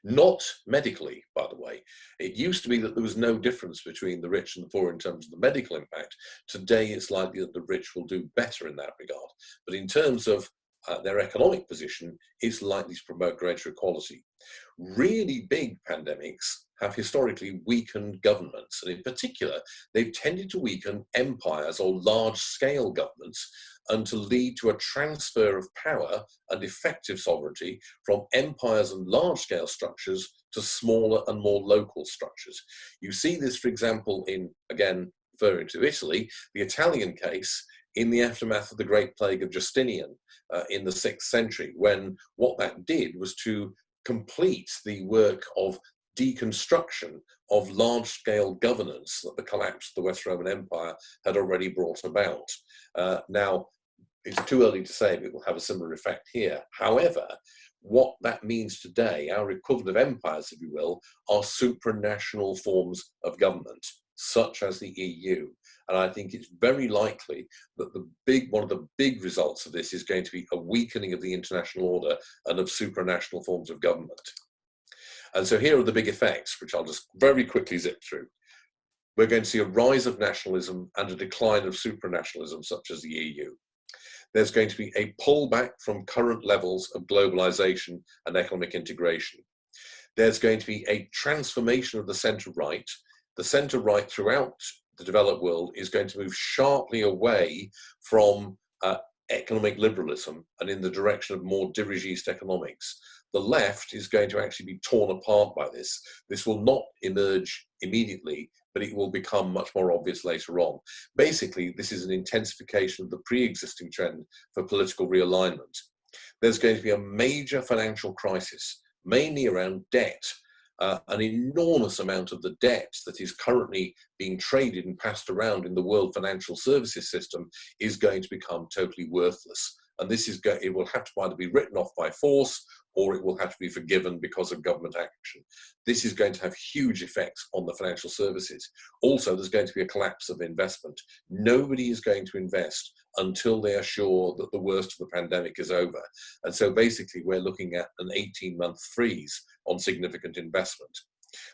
Not medically, by the way. It used to be that there was no difference between the rich and the poor in terms of the medical impact. Today, it's likely that the rich will do better in that regard. But in terms of their economic position, it's likely to promote greater equality. Really big pandemics have historically weakened governments, and in particular, they've tended to weaken empires or large-scale governments, and to lead to a transfer of power and effective sovereignty from empires and large-scale structures to smaller and more local structures. You see this, for example, in, again, referring to Italy, the Italian case in the aftermath of the Great Plague of Justinian in the 6th century, when what that did was to complete the work of deconstruction of large-scale governance that the collapse of the West Roman Empire had already brought about. Now, it's too early to say if it will have a similar effect here. However, what that means today, our equivalent of empires, if you will, are supranational forms of government, such as the EU. And I think it's very likely that one of the big results of this is going to be a weakening of the international order and of supranational forms of government. And so here are the big effects, which I'll just very quickly zip through. We're going to see a rise of nationalism and a decline of supranationalism, such as the EU. There's going to be a pullback from current levels of globalization and economic integration. There's going to be a transformation of the centre-right. The centre-right throughout the developed world is going to move sharply away from economic liberalism and in the direction of more dirigiste economics. The left is going to actually be torn apart by this. This will not emerge immediately, but it will become much more obvious later on. Basically, this is an intensification of the pre-existing trend for political realignment. There's going to be a major financial crisis, mainly around debt. An enormous amount of the debt that is currently being traded and passed around in the world financial services system is going to become totally worthless. And this is it will have to either be written off by force or it will have to be forgiven because of government action. This is going to have huge effects on the financial services. Also, there's going to be a collapse of investment. Nobody is going to invest until they are sure that the worst of the pandemic is over. And so basically, we're looking at an 18-month freeze on significant investment.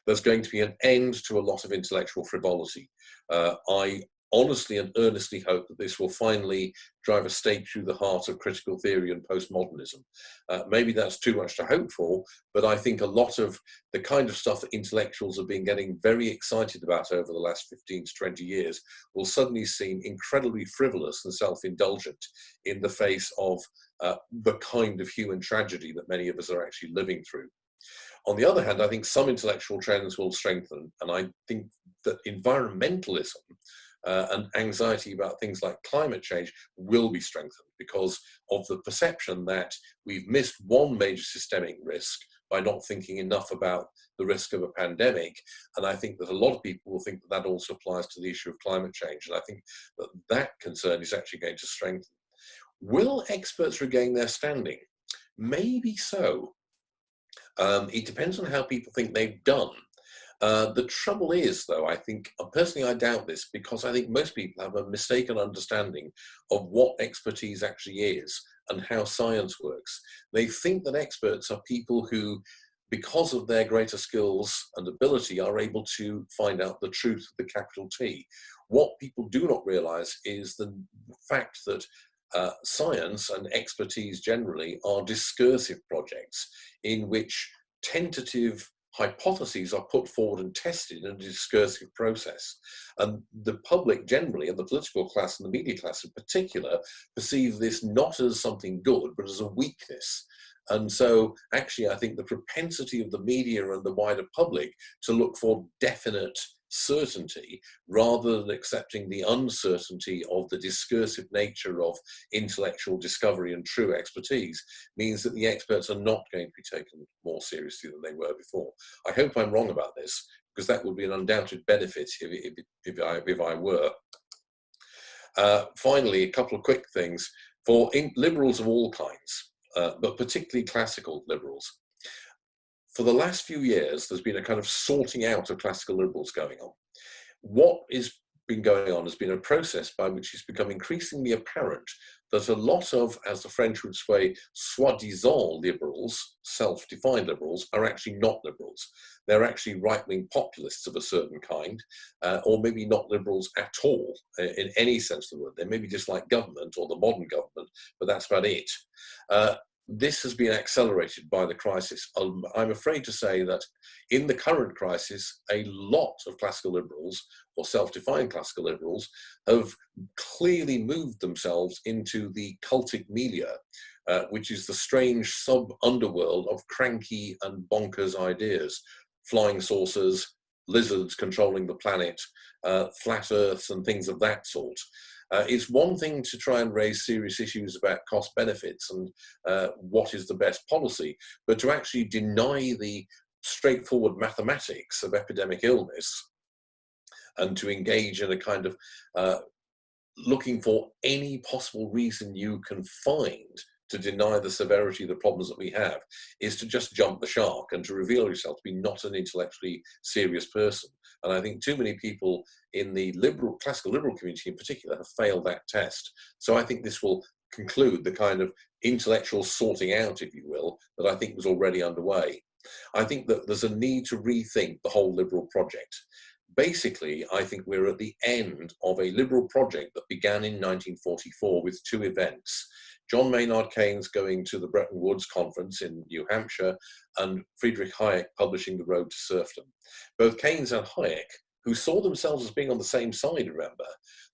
There's going to be an end to a lot of intellectual frivolity. I honestly and earnestly hope that this will finally drive a stake through the heart of critical theory and postmodernism. Maybe that's too much to hope for, but I think a lot of the kind of stuff that intellectuals have been getting very excited about over the last 15 to 20 years will suddenly seem incredibly frivolous and self-indulgent in the face of the kind of human tragedy that many of us are actually living through. On the other hand, I think some intellectual trends will strengthen, and I think that environmentalism and anxiety about things like climate change will be strengthened because of the perception that we've missed one major systemic risk by not thinking enough about the risk of a pandemic. And I think that a lot of people will think that that also applies to the issue of climate change. And I think that that concern is actually going to strengthen. Will experts regain their standing? Maybe so. It depends on how people think they've done. The trouble is, though, I think, personally I doubt this because I think most people have a mistaken understanding of what expertise actually is and how science works. They think that experts are people who, because of their greater skills and ability, are able to find out the truth with the capital T. What people do not realize is the fact that science and expertise generally are discursive projects in which tentative hypotheses are put forward and tested in a discursive process. And the public generally, and the political class and the media class in particular, perceive this not as something good, but as a weakness. And so actually, I think the propensity of the media and the wider public to look for definite certainty rather than accepting the uncertainty of the discursive nature of intellectual discovery and true expertise means that the experts are not going to be taken more seriously than they were before. I hope I'm wrong about this, because that would be an undoubted benefit if I were. Finally, a couple of quick things for liberals of all kinds, but particularly classical liberals. For the last few years, there's been a kind of sorting out of classical liberals going on. What has been going on has been a process by which it's become increasingly apparent that a lot of, as the French would say, soi-disant liberals, self-defined liberals, are actually not liberals. They're actually right-wing populists of a certain kind, or maybe not liberals at all, in any sense of the word. They maybe dislike government or the modern government, but that's about it. This has been accelerated by the crisis. I'm afraid to say that in the current crisis, a lot of classical liberals or self-defined classical liberals have clearly moved themselves into the cultic milieu, which is the strange sub-underworld of cranky and bonkers ideas, flying saucers, lizards controlling the planet, flat earths and things of that sort. It's one thing to try and raise serious issues about cost benefits and what is the best policy, but to actually deny the straightforward mathematics of epidemic illness and to engage in a kind of looking for any possible reason you can find to deny the severity of the problems that we have is to just jump the shark and to reveal yourself to be not an intellectually serious person. And I think too many people in the classical liberal community in particular have failed that test. So I think this will conclude the kind of intellectual sorting out, if you will, that I think was already underway. I think that there's a need to rethink the whole liberal project. Basically, I think we're at the end of a liberal project that began in 1944 with two events. John Maynard Keynes going to the Bretton Woods Conference in New Hampshire and Friedrich Hayek publishing The Road to Serfdom. Both Keynes and Hayek, who saw themselves as being on the same side, remember,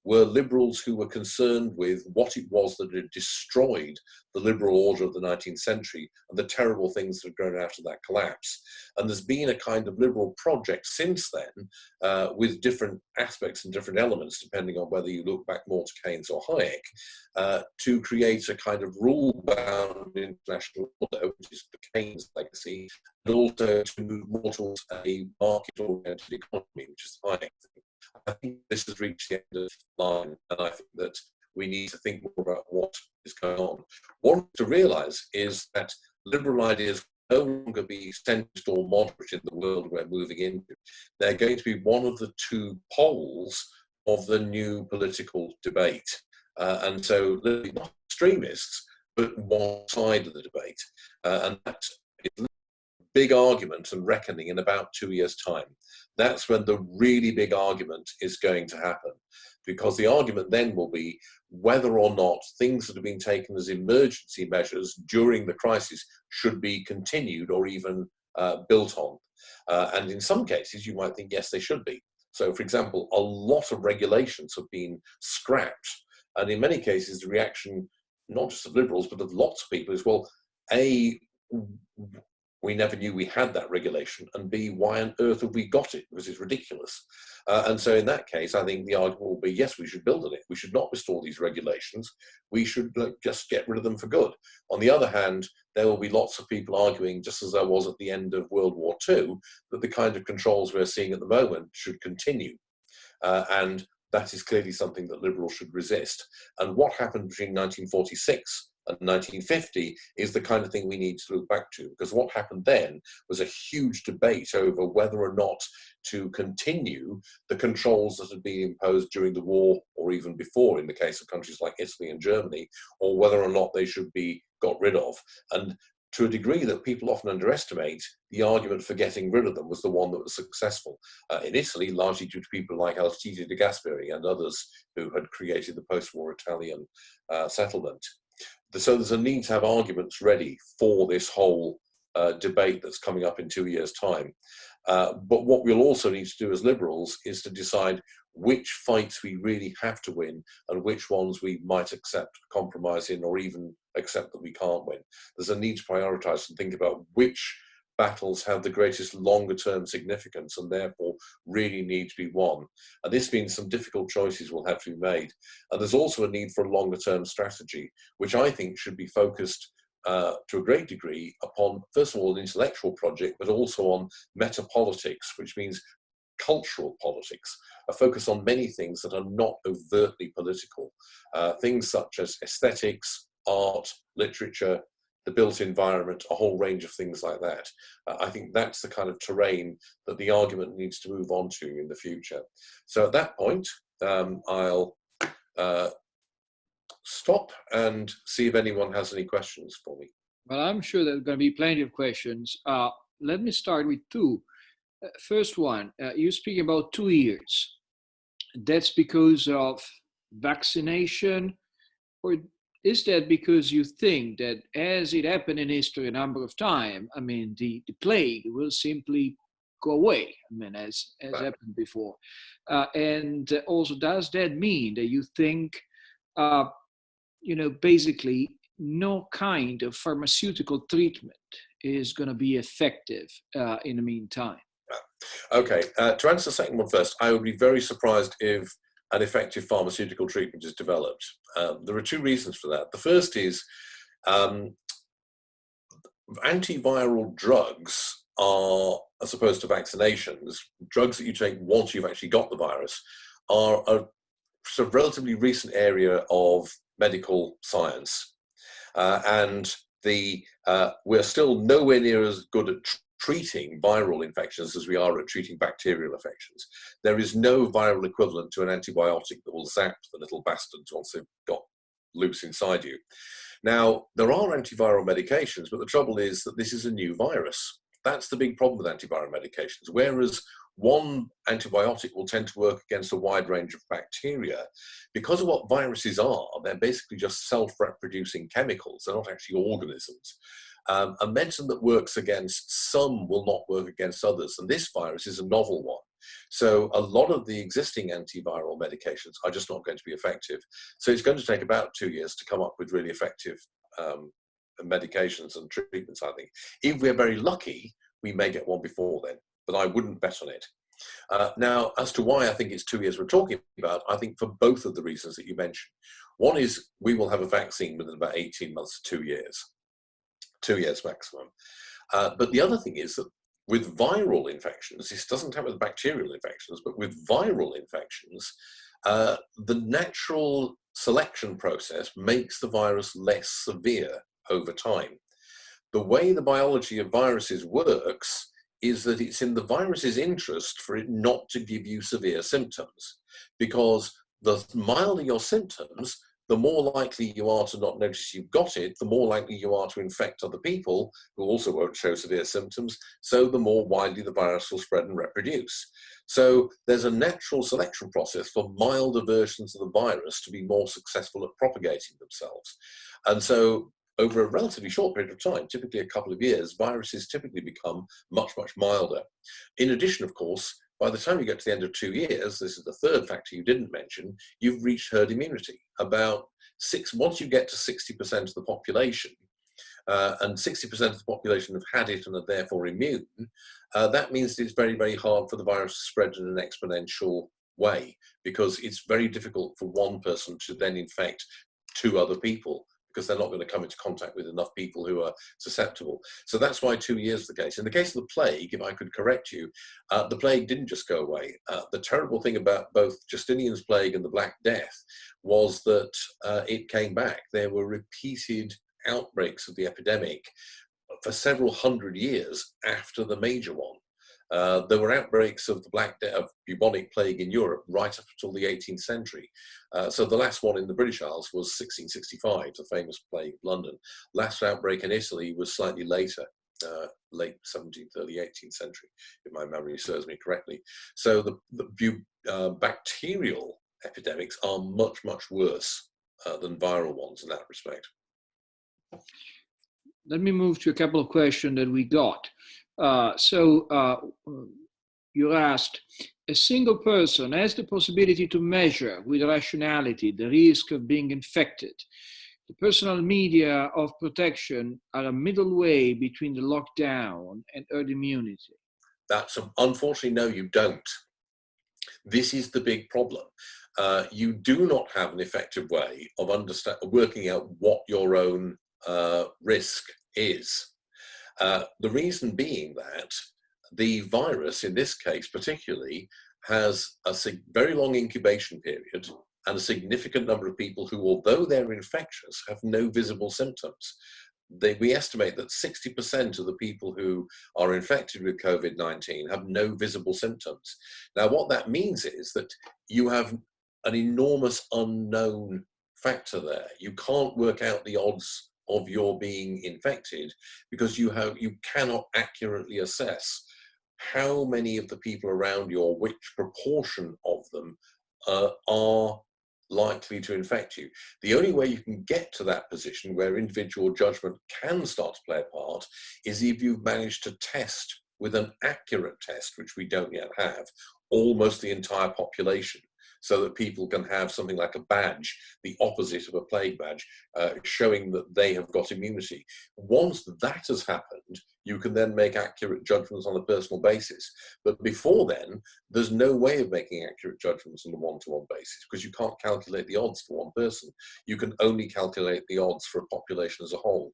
were liberals who were concerned with what it was that had destroyed the liberal order of the 19th century and the terrible things that had grown out of that collapse. And there's been a kind of liberal project since then with different aspects and different elements, depending on whether you look back more to Keynes or Hayek, to create a kind of rule-bound international order, which is the Keynes legacy, and also to move more towards a market-oriented economy, which is the Hayek thing. I think this has reached the end of the line, and I think that we need to think more about what is going on. One to realise is that liberal ideas will no longer be centrist or moderate in the world we're moving into. They're going to be one of the two poles of the new political debate. And so, not extremists, but one side of the debate. And that is a big argument and reckoning in about 2 years' time. That's when the really big argument is going to happen, because the argument then will be whether or not things that have been taken as emergency measures during the crisis should be continued or even built on. And in some cases, you might think, yes, they should be. So, for example, a lot of regulations have been scrapped. And in many cases, the reaction, not just of liberals, but of lots of people is, well, A, we never knew we had that regulation, and B, why on earth have we got it? Because it's ridiculous. And so in that case, I think the argument will be, yes, we should build on it. We should not restore these regulations. We should just get rid of them for good. On the other hand, there will be lots of people arguing, just as there was at the end of World War II, that the kind of controls we're seeing at the moment should continue. And that is clearly something that liberals should resist. And what happened between 1946 and 1950 is the kind of thing we need to look back to, because what happened then was a huge debate over whether or not to continue the controls that had been imposed during the war, or even before in the case of countries like Italy and Germany, or whether or not they should be got rid of. And to a degree that people often underestimate, the argument for getting rid of them was the one that was successful. In Italy, largely due to people like Alcide de Gasperi and others who had created the post-war Italian settlement. So there's a need to have arguments ready for this whole debate that's coming up in 2 years' time. But what we'll also need to do as liberals is to decide which fights we really have to win and which ones we might accept compromise in, or even accept that we can't win. There's a need to prioritize and think about which battles have the greatest longer-term significance and therefore really need to be won. And this means some difficult choices will have to be made. And there's also a need for a longer-term strategy, which I think should be focused to a great degree upon, first of all, an intellectual project, but also on metapolitics, which means cultural politics, a focus on many things that are not overtly political, things such as aesthetics, art, literature, the built environment, a whole range of things like that. I think that's the kind of terrain that the argument needs to move on to in the future. So at that point, I'll stop and see if anyone has any questions for me. Well, I'm sure there's going to be plenty of questions. Let me start with two. First one, you're speaking about 2 years. That's because of vaccination, or is that because you think that, as it happened in history a number of times, I mean, the plague will simply go away, I mean, as happened before? And also, does that mean that you think, basically no kind of pharmaceutical treatment is going to be effective in the meantime? Okay, to answer the second one first, I would be very surprised if an effective pharmaceutical treatment is developed. There are two reasons for that. The first is antiviral drugs are, as opposed to vaccinations, drugs that you take once you've actually got the virus, are a sort of relatively recent area of medical science. And we're still nowhere near as good at treating viral infections as we are at treating bacterial infections. There is no viral equivalent to an antibiotic that will zap the little bastards once they've got loose inside you. Now, there are antiviral medications, but the trouble is that this is a new virus. That's the big problem with antiviral medications. Whereas one antibiotic will tend to work against a wide range of bacteria, because of what viruses are, they're basically just self-reproducing chemicals. They're not actually organisms. A medicine that works against some will not work against others, and this virus is a novel one. So a lot of the existing antiviral medications are just not going to be effective. So it's going to take about 2 years to come up with really effective medications and treatments, I think. If we're very lucky, we may get one before then, but I wouldn't bet on it. Now, as to why I think it's 2 years we're talking about, I think for both of the reasons that you mentioned. One is we will have a vaccine within about 18 months to 2 years. 2 years maximum. But the other thing is that with viral infections, this doesn't happen with bacterial infections, but with viral infections, the natural selection process makes the virus less severe over time. The way the biology of viruses works is that it's in the virus's interest for it not to give you severe symptoms, because the milder your symptoms, the more likely you are to not notice you've got it, the more likely you are to infect other people who also won't show severe symptoms, so the more widely the virus will spread and reproduce. So there's a natural selection process for milder versions of the virus to be more successful at propagating themselves. And so over a relatively short period of time, typically a couple of years, viruses typically become much, much milder. In addition, of course, by the time you get to the end of 2 years, this is the third factor you didn't mention, you've reached herd immunity. Once you get to 60% of the population, and 60% of the population have had it and are therefore immune, that means that it's very, very hard for the virus to spread in an exponential way, because it's very difficult for one person to then infect 2 other people, because they're not going to come into contact with enough people who are susceptible. So that's why 2 years is the case. In the case of the plague, if I could correct you, the plague didn't just go away. The terrible thing about both Justinian's plague and the Black Death was that it came back. There were repeated outbreaks of the epidemic for several hundred years after the major one. There were outbreaks of the Black Death, of bubonic plague in Europe right up until the 18th century. So the last one in the British Isles was 1665, the famous plague of London. Last outbreak in Italy was slightly later, late 17th, early 18th century, if my memory serves me correctly. So the bacterial epidemics are much, much worse than viral ones in that respect. Let me move to a couple of questions that we got. You're asked, a single person has the possibility to measure with rationality the risk of being infected. The personal media of protection are a middle way between the lockdown and herd immunity. Unfortunately, no, you don't. This is the big problem. You do not have an effective way of working out what your own risk is. The reason being that the virus, in this case particularly, has a very long incubation period and a significant number of people who, although they're infectious, have no visible symptoms. We estimate that 60% of the people who are infected with COVID-19 have no visible symptoms. Now, what that means is that you have an enormous unknown factor there. You can't work out the odds of your being infected because you cannot accurately assess how many of the people around you, or which proportion of them are likely to infect you. The only way you can get to that position where individual judgment can start to play a part is if you've managed to test with an accurate test, which we don't yet have, almost the entire population, so that people can have something like a badge, the opposite of a plague badge, showing that they have got immunity. Once that has happened, you can then make accurate judgments on a personal basis. But before then, there's no way of making accurate judgments on a one-to-one basis, because you can't calculate the odds for one person. You can only calculate the odds for a population as a whole.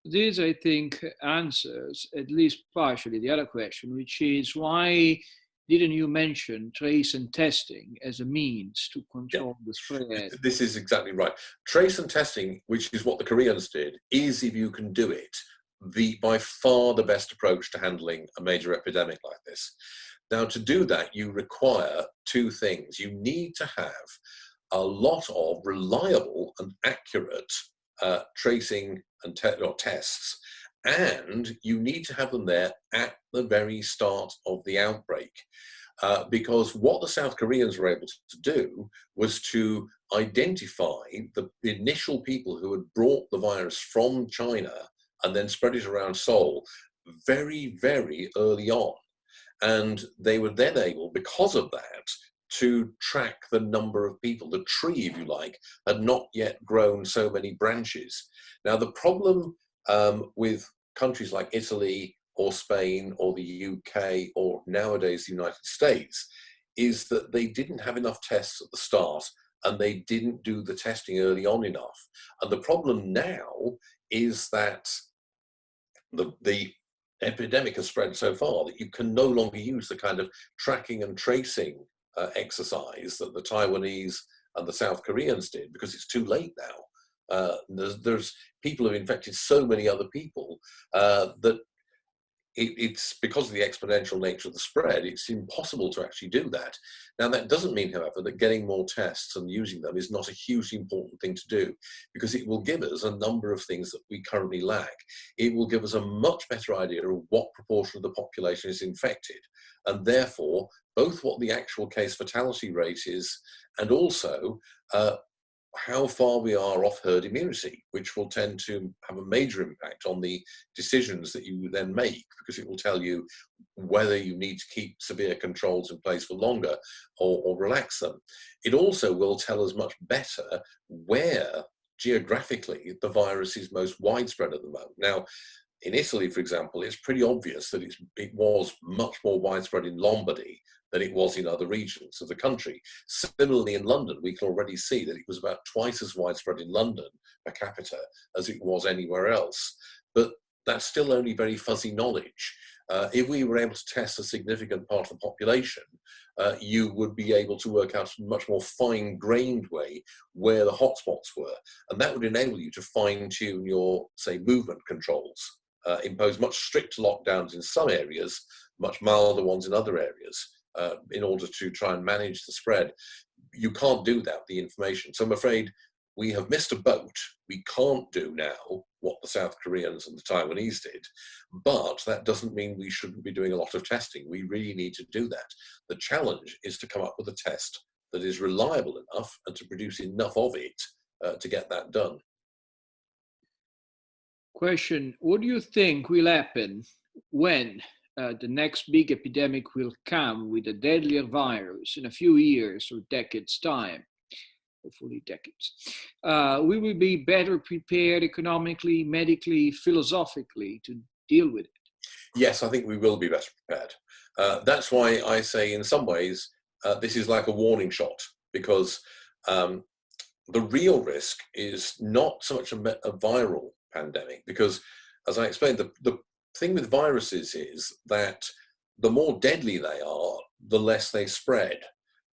This, I think, answers at least partially the other question, which is why didn't you mention trace and testing as a means to control the spread? This is exactly right. Trace and testing, which is what the Koreans did, is, if you can do it, by far the best approach to handling a major epidemic like this. Now, to do that, you require two things. You need to have a lot of reliable and accurate tracing and tests, and you need to have them there at the very start of the outbreak. Because what the South Koreans were able to do was to identify the initial people who had brought the virus from China and then spread it around Seoul very, very early on. And they were then able, because of that, to track the number of people. The tree, if you like, had not yet grown so many branches. Now, the problem with countries like Italy or Spain or the UK or nowadays the United States is that they didn't have enough tests at the start, and they didn't do the testing early on enough. And the problem now is that the epidemic has spread so far that you can no longer use the kind of tracking and tracing exercise that the Taiwanese and the South Koreans did, because it's too late now. There's people who have infected so many other people that it's because of the exponential nature of the spread, it's impossible to actually do that. Now, that doesn't mean, however, that getting more tests and using them is not a hugely important thing to do, because it will give us a number of things that we currently lack. It will give us a much better idea of what proportion of the population is infected, and therefore both what the actual case fatality rate is, and also how far we are off herd immunity, which will tend to have a major impact on the decisions that you then make, because it will tell you whether you need to keep severe controls in place for longer or relax them. It also will tell us much better where geographically the virus is most widespread at the moment. Now, in Italy, for example, it's pretty obvious that it was much more widespread in Lombardy than it was in other regions of the country. Similarly, in London, we can already see that it was about twice as widespread in London per capita as it was anywhere else. But that's still only very fuzzy knowledge. If we were able to test a significant part of the population, you would be able to work out in a much more fine-grained way where the hotspots were. And that would enable you to fine-tune your, say, movement controls, impose much stricter lockdowns in some areas, much milder ones in other areas, in order to try and manage the spread. You can't do that with the information. So I'm afraid we have missed a boat. We can't do now what the South Koreans and the Taiwanese did, but that doesn't mean we shouldn't be doing a lot of testing. We really need to do that. The challenge is to come up with a test that is reliable enough and to produce enough of it to get that done. Question, what do you think will happen when the next big epidemic will come with a deadlier virus in a few years or decades' time? Hopefully decades. We will be better prepared economically, medically, philosophically to deal with it. Yes, I think we will be better prepared. That's why I say in some ways this is like a warning shot, because the real risk is not so much a viral pandemic, because as I explained, the thing with viruses is that the more deadly they are, the less they spread.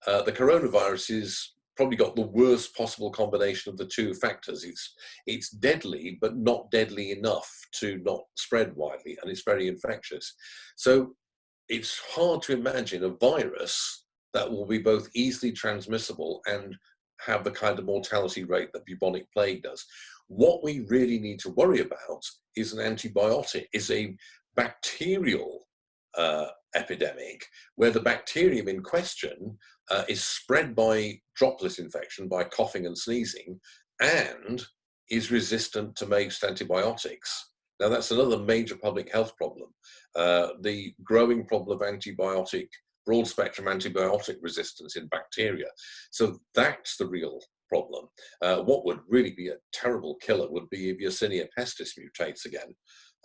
The coronavirus is probably got the worst possible combination of the two factors. It's deadly, but not deadly enough to not spread widely, and it's very infectious. So it's hard to imagine a virus that will be both easily transmissible and have the kind of mortality rate that bubonic plague does. What we really need to worry about is an antibiotic, is a bacterial epidemic, where the bacterium in question is spread by droplet infection, by coughing and sneezing, and is resistant to most antibiotics. Now, that's another major public health problem. The growing problem of broad-spectrum antibiotic resistance in bacteria. So that's the real problem. What would really be a terrible killer would be if Yersinia pestis mutates again.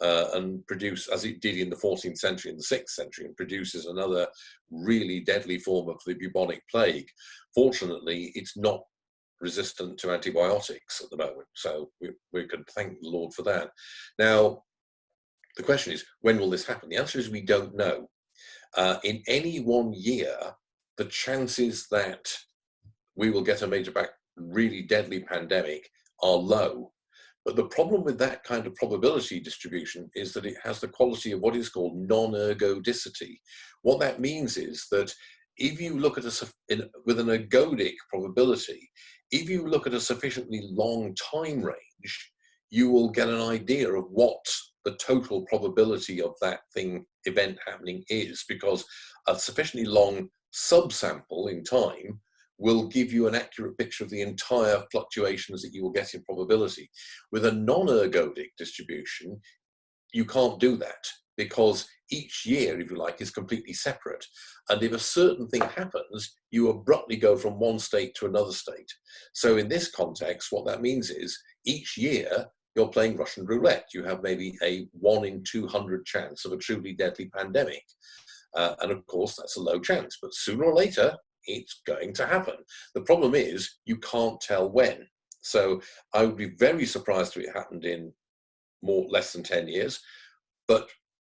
and produce, as it did in the 14th century and the 6th century, and produces another really deadly form of the bubonic plague. Fortunately, it's not resistant to antibiotics at the moment, so we can thank the Lord for that. Now, the question is, when will this happen? The answer is we don't know. In any one year, the chances that we will get a major really deadly pandemic are low. But the problem with that kind of probability distribution is that it has the quality of what is called non-ergodicity. What that means is that if you look at with an ergodic probability, if you look at a sufficiently long time range, you will get an idea of what the total probability of that event happening is, because a sufficiently long subsample in time will give you an accurate picture of the entire fluctuations that you will get in probability. With a non-ergodic distribution, you can't do that, because each year, if you like, is completely separate. And if a certain thing happens, you abruptly go from one state to another state. So in this context, what that means is each year you're playing Russian roulette. You have maybe a 1 in 200 chance of a truly deadly pandemic. And of course, that's a low chance, but sooner or later, it's going to happen. The problem is you can't tell when. So I would be very surprised if it happened in less than 10 years, but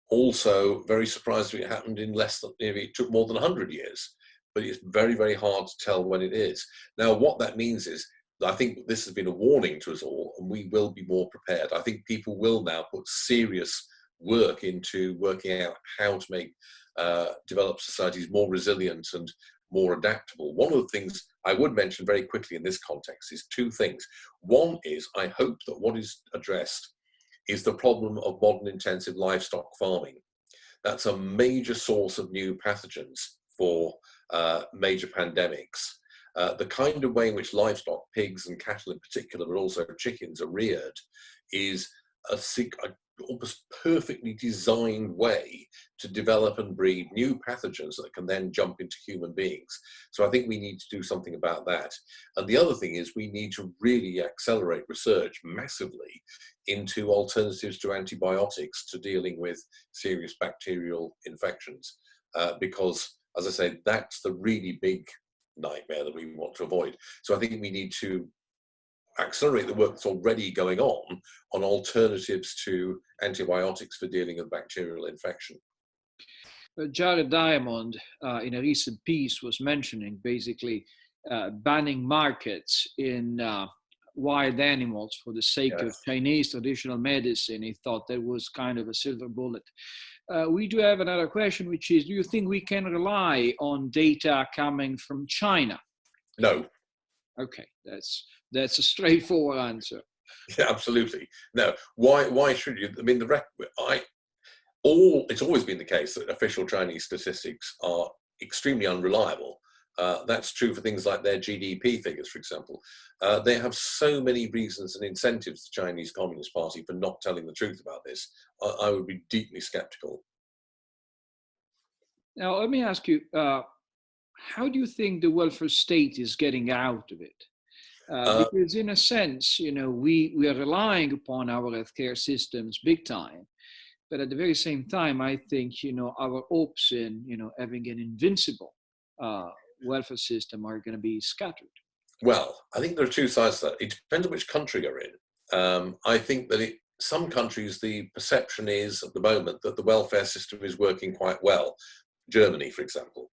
also very surprised if it happened in if it took more than 100 years. But it's very, very hard to tell when it is. Now, what that means is, I think this has been a warning to us all, and we will be more prepared. I think people will now put serious work into working out how to make developed societies more resilient and more adaptable. One of the things I would mention very quickly in this context is two things. One is, I hope that what is addressed is the problem of modern intensive livestock farming. That's a major source of new pathogens for major pandemics. The kind of way in which livestock, pigs and cattle in particular, but also chickens, are reared is a almost perfectly designed way to develop and breed new pathogens that can then jump into human beings. So I think we need to do something about that. And the other thing is we need to really accelerate research massively into alternatives to antibiotics to dealing with serious bacterial infections. Because, as I say, that's the really big nightmare that we want to avoid. So I think we need to accelerate the work that's already going on alternatives to antibiotics for dealing with bacterial infection. Jared Diamond, in a recent piece, was mentioning basically banning markets in wild animals for the sake of Chinese traditional medicine. He thought that was kind of a silver bullet. We do have another question, which is, do you think we can rely on data coming from China? No. Okay, that's a straightforward answer. Yeah, absolutely. No. Why should you? I mean, it's always been the case that official Chinese statistics are extremely unreliable. That's true for things like their GDP figures, for example. They have so many reasons and incentives, the Chinese Communist Party, for not telling the truth about this. I would be deeply skeptical. Now, let me ask you, how do you think the welfare state is getting out of it? Because in a sense, we are relying upon our healthcare systems big time. But at the very same time, I think, our hopes in, having an invincible welfare system are going to be scattered. Well, I think there are two sides to that. It depends on which country you're in. I think that some countries, the perception is at the moment that the welfare system is working quite well. Germany, for example.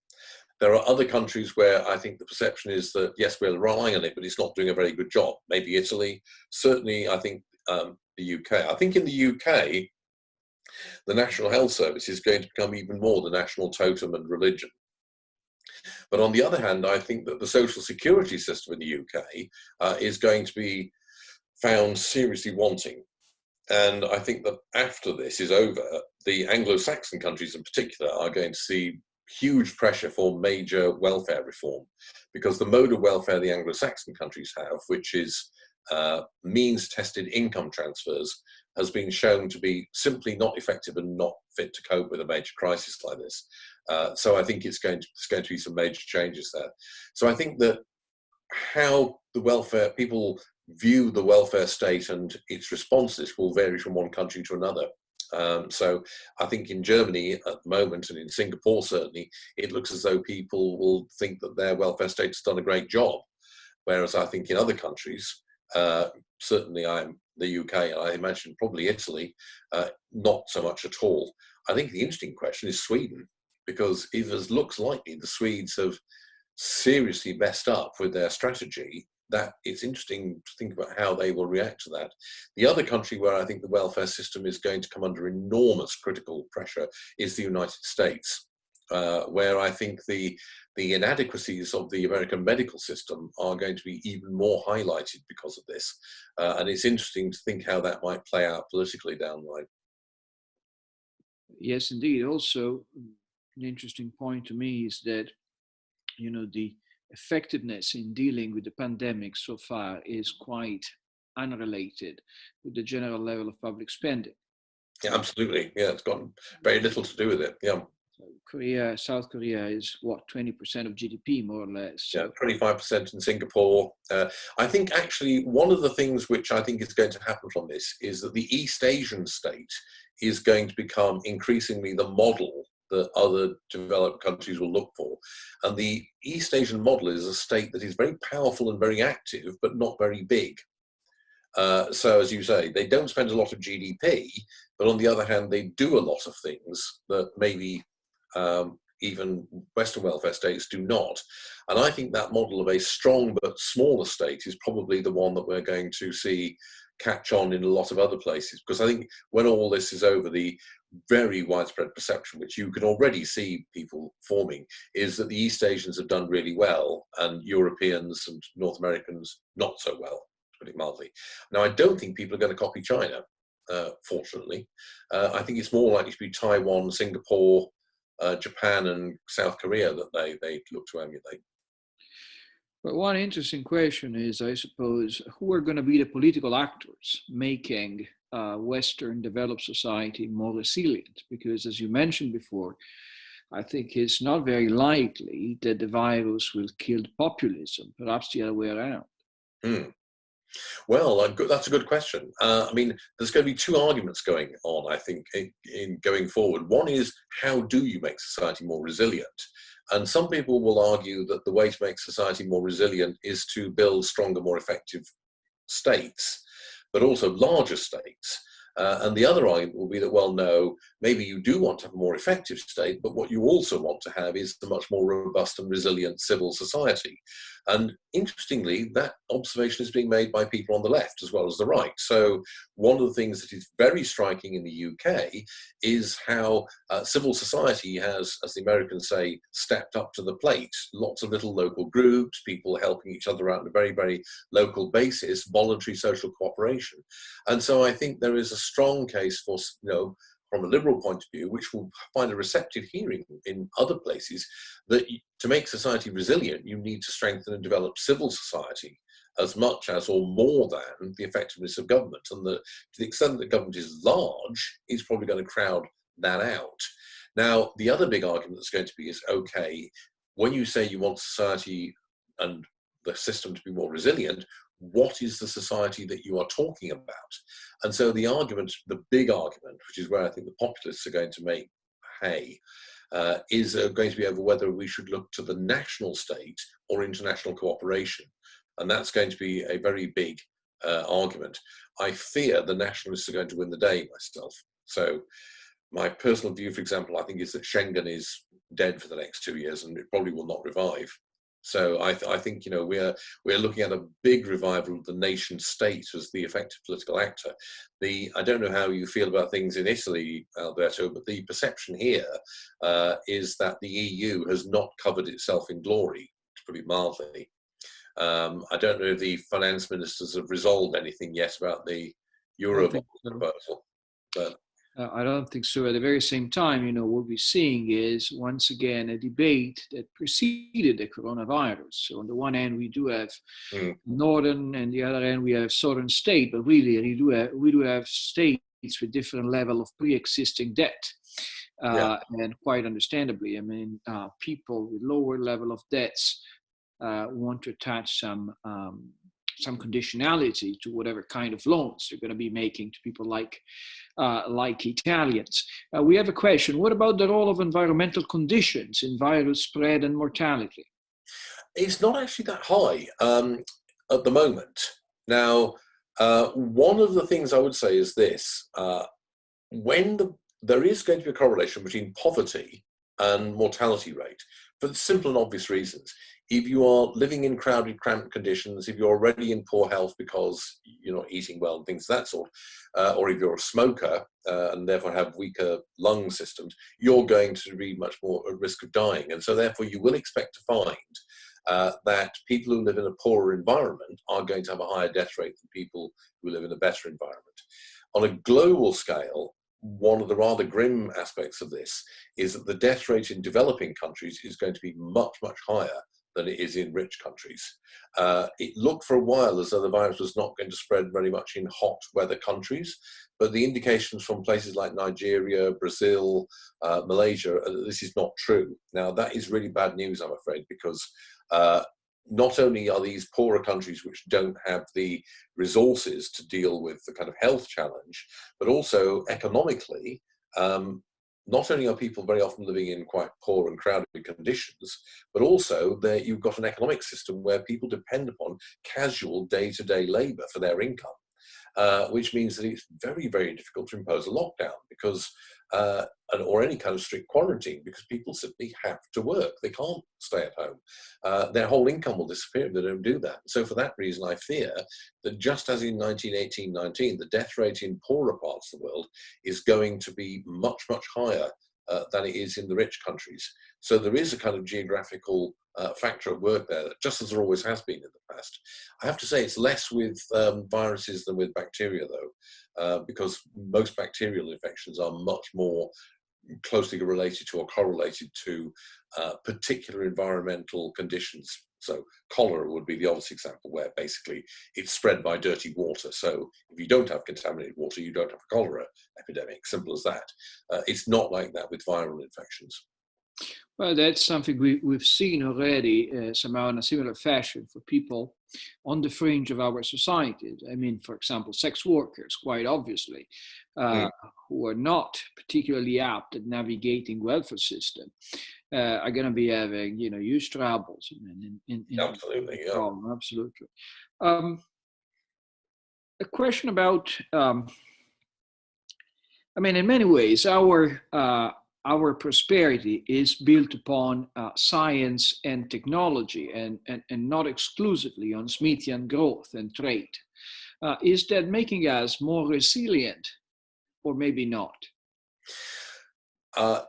There are other countries where I think the perception is that, yes, we're relying on it, but it's not doing a very good job. Maybe Italy, certainly I think the UK. I think in the UK, the National Health Service is going to become even more the national totem and religion. But on the other hand, I think that the social security system in the UK is going to be found seriously wanting. And I think that after this is over, the Anglo-Saxon countries in particular are going to see huge pressure for major welfare reform, because the mode of welfare the Anglo-Saxon countries have, which is means-tested income transfers, has been shown to be simply not effective and not fit to cope with a major crisis like this. So I think it's going to be some major changes there. So I think that how the welfare people view the welfare state and its responses will vary from one country to another. So I think in Germany at the moment, and in Singapore certainly, it looks as though people will think that their welfare state has done a great job. Whereas I think in other countries, certainly I'm the UK, and I imagine probably Italy, not so much at all. I think the interesting question is Sweden, because it looks likely the Swedes have seriously messed up with their strategy, that it's interesting to think about how they will react to that. The other country where I think the welfare system is going to come under enormous critical pressure is the United States, where I think the inadequacies of the American medical system are going to be even more highlighted because of this. And it's interesting to think how that might play out politically down the line. Yes, indeed. Also, an interesting point to me is that, the effectiveness in dealing with the pandemic so far is quite unrelated with the general level of public spending. Yeah, absolutely. Yeah, it's got very little to do with it. Yeah. South Korea is what, 20% of GDP, more or less. Yeah, 25% in Singapore. I think actually one of the things which I think is going to happen from this is that the East Asian state is going to become increasingly the model that other developed countries will look for. And the East Asian model is a state that is very powerful and very active, but not very big. So as you say, they don't spend a lot of GDP, but on the other hand, they do a lot of things that maybe even Western welfare states do not. And I think that model of a strong but smaller state is probably the one that we're going to see catch on in a lot of other places. Because I think when all this is over, the very widespread perception, which you can already see people forming, is that the East Asians have done really well and Europeans and North Americans not so well, to put it mildly. Now, I don't think people are going to copy China, fortunately. I think it's more likely to be Taiwan, Singapore, Japan and South Korea that they look to emulate. But one interesting question is, I suppose, who are going to be the political actors making Western developed society more resilient? Because as you mentioned before, I think it's not very likely that the virus will kill populism, perhaps the other way around. Well, that's a good question. I mean, there's going to be two arguments going on, I think, in going forward. One is, how do you make society more resilient? And some people will argue that the way to make society more resilient is to build stronger, more effective states, but also larger states. And the other argument will be that, well, no, maybe you do want to have a more effective state, but what you also want to have is a much more robust and resilient civil society. And interestingly, that observation is being made by people on the left as well as the right. So one of the things that is very striking in the UK is how civil society has, as the Americans say, stepped up to the plate. Lots of little local groups, people helping each other out on a very, very local basis, voluntary social cooperation. And so I think there is a strong case for, from a liberal point of view, which will find a receptive hearing in other places, that to make society resilient, you need to strengthen and develop civil society as much as or more than the effectiveness of government. And to the extent that government is large, it's probably going to crowd that out. Now, the other big argument that's going to be is, okay, when you say you want society and the system to be more resilient, what is the society that you are talking about? And so the argument, the big argument, which is where I think the populists are going to make hay, is going to be over whether we should look to the national state or international cooperation. And that's going to be a very big argument. I fear the nationalists are going to win the day myself. So my personal view, for example, I think is that Schengen is dead for the next 2 years and it probably will not revive. So I think we're looking at a big revival of the nation state as the effective political actor. I don't know how you feel about things in Italy, Alberto, but the perception here is that the EU has not covered itself in glory, to put it mildly. I don't know if the finance ministers have resolved anything yet about the Euro proposal. But I don't think so. At the very same time, what we're seeing is, once again, a debate that preceded the coronavirus. So on the one hand, we do have northern, and the other hand, we have southern state. But really, we do have states with different level of pre-existing debt. And quite understandably, I mean, people with lower level of debts want to attach some some conditionality to whatever kind of loans they're going to be making to people like Italians. We have a question. What about the role of environmental conditions in virus spread and mortality? It's not actually that high at the moment. Now, one of the things I would say is this. There is going to be a correlation between poverty and mortality rate for simple and obvious reasons. If you are living in crowded, cramped conditions, if you're already in poor health because you're not eating well and things of that sort, or if you're a smoker and therefore have weaker lung systems, you're going to be much more at risk of dying. And so therefore you will expect to find that people who live in a poorer environment are going to have a higher death rate than people who live in a better environment. On a global scale, one of the rather grim aspects of this is that the death rate in developing countries is going to be much, much higher than it is in rich countries. It looked for a while as though the virus was not going to spread very much in hot weather countries, but the indications from places like Nigeria, Brazil, Malaysia, this is not true. Now, that is really bad news, I'm afraid, because not only are these poorer countries which don't have the resources to deal with the kind of health challenge, but also economically, not only are people very often living in quite poor and crowded conditions, but also you've got an economic system where people depend upon casual day-to-day labor for their income, which means that it's very, very difficult to impose a lockdown because, or any kind of strict quarantine, because people simply have to work. They can't stay at home. Their whole income will disappear if they don't do that. So for that reason, I fear that just as in 1918-19, the death rate in poorer parts of the world is going to be much, much higher than it is in the rich countries. So there is a kind of geographical factor at work there, just as there always has been in the past. I have to say it's less with viruses than with bacteria, though, because most bacterial infections are much more closely related to or correlated to particular environmental conditions. So cholera would be the obvious example, where basically it's spread by dirty water. So if you don't have contaminated water, you don't have a cholera epidemic, simple as that. It's not like that with viral infections. Well, that's something we've seen already somehow in a similar fashion for people on the fringe of our society. I mean, for example, sex workers, quite obviously, who are not particularly apt at navigating welfare system, are going to be having, huge troubles. Absolutely, yeah. Absolutely. A question about, in many ways, our prosperity is built upon science and technology and not exclusively on Smithian growth and trade. Is that making us more resilient or maybe not?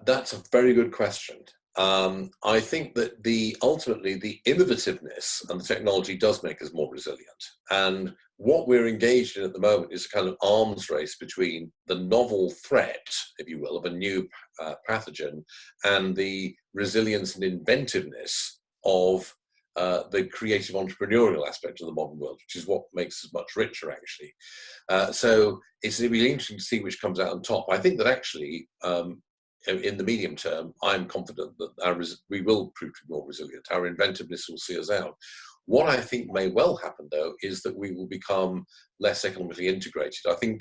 That's a very good question. I think that ultimately the innovativeness and the technology does make us more resilient. And what we're engaged in at the moment is a kind of arms race between the novel threat, if you will, of a new pathogen and the resilience and inventiveness of the creative entrepreneurial aspect of the modern world, which is what makes us much richer, actually. So it's really interesting to see which comes out on top. I think that actually, in the medium term, I'm confident that we will prove to be more resilient. Our inventiveness will see us out. What I think may well happen, though, is that we will become less economically integrated. I think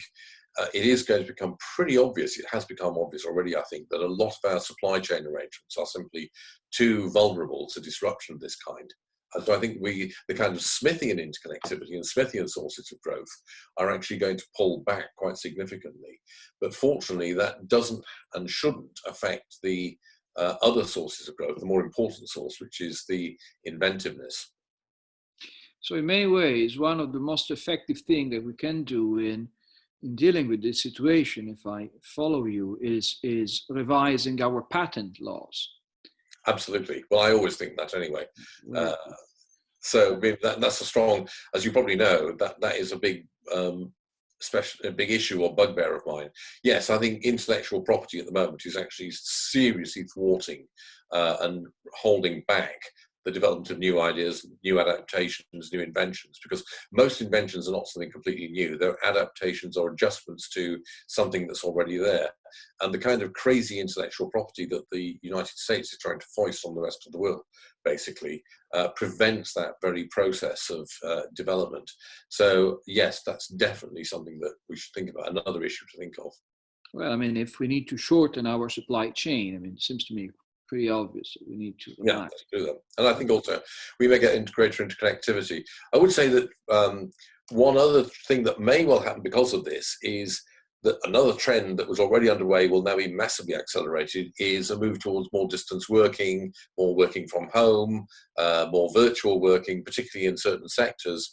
it is going to become pretty obvious, it has become obvious already, I think, that a lot of our supply chain arrangements are simply too vulnerable to disruption of this kind. And so I think the kind of Smithian interconnectivity and Smithian sources of growth are actually going to pull back quite significantly. But fortunately, that doesn't and shouldn't affect the other sources of growth, the more important source, which is the inventiveness. So in many ways, one of the most effective things that we can do in dealing with this situation, if I follow you, is revising our patent laws. Absolutely. Well, I always think that anyway. So that's a strong, as you probably know, that is a big big issue or bugbear of mine. Yes, I think intellectual property at the moment is actually seriously thwarting and holding back the development of new ideas, new adaptations, new inventions, because most inventions are not something completely new. They're adaptations or adjustments to something that's already there. And the kind of crazy intellectual property that the United States is trying to foist on the rest of the world, basically, prevents that very process of development. So yes, that's definitely something that we should think about, another issue to think of. Well, I mean, if we need to shorten our supply chain, I mean, it seems to me pretty obvious that we need to relax. Yeah, do that. And I think also we may get into greater interconnectivity. I would say that one other thing that may well happen because of this is that another trend that was already underway will now be massively accelerated, is a move towards more distance working, more working from home, more virtual working, particularly in certain sectors.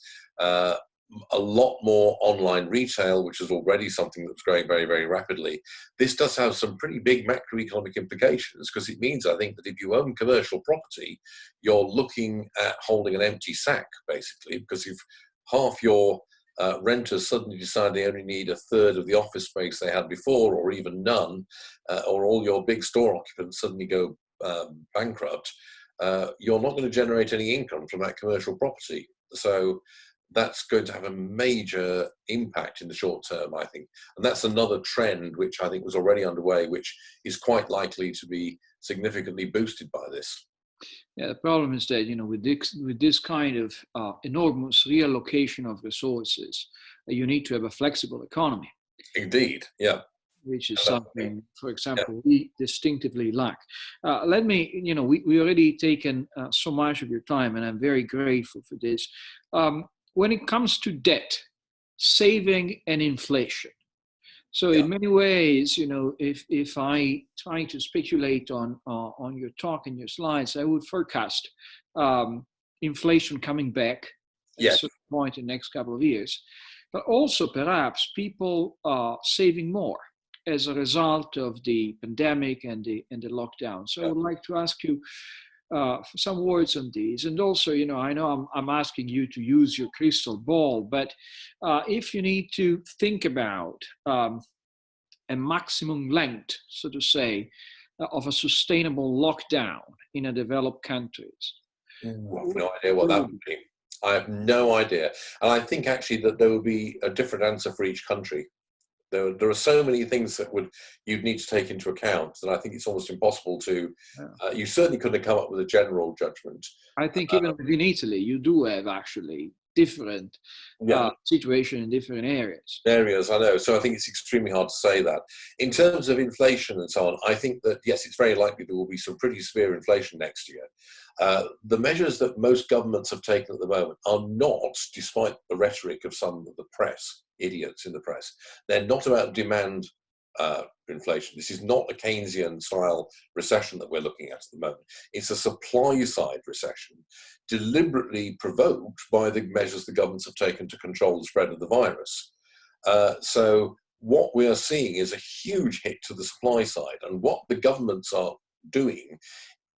A lot more online retail, which is already something that's growing very, very rapidly. This does have some pretty big macroeconomic implications, because it means, I think, that if you own commercial property, you're looking at holding an empty sack, basically, because if half your renters suddenly decide they only need a third of the office space they had before, or even none, or all your big store occupants suddenly go bankrupt, you're not going to generate any income from that commercial property. So that's going to have a major impact in the short term, I think. And that's another trend which I think was already underway, which is quite likely to be significantly boosted by this. Yeah, the problem is that, you know, with this kind of enormous reallocation of resources, you need to have a flexible economy. Indeed, yeah. Which is something, for example, we distinctively lack. Let me, you know, we already taken so much of your time, and I'm very grateful for this. When it comes to debt, saving, and inflation, so in many ways, you know, if I try to speculate on your talk and your slides, I would forecast inflation coming back at a certain point in the next couple of years, but also perhaps people saving more as a result of the pandemic and the lockdown. So I would like to ask you for some words on these. And also, you know I'm asking you to use your crystal ball, but if you need to think about a maximum length, so to say, of a sustainable lockdown in a developed countries. I have no idea what that would be. I have no idea. And I think actually that there will be a different answer for each country. There are so many things that you'd need to take into account that I think it's almost impossible to. You certainly couldn't come up with a general judgment. I think even within Italy, you do have actually different situation in different areas. I know. So I think it's extremely hard to say that. In terms of inflation and so on, I think that, yes, it's very likely there will be some pretty severe inflation next year. The measures that most governments have taken at the moment are not, despite the rhetoric of some of the press, idiots in the press, they're not about demand inflation. This is not a Keynesian style recession that we're looking at the moment. It's a supply side recession, deliberately provoked by the measures the governments have taken to control the spread of the virus. So what we are seeing is a huge hit to the supply side, and what the governments are doing,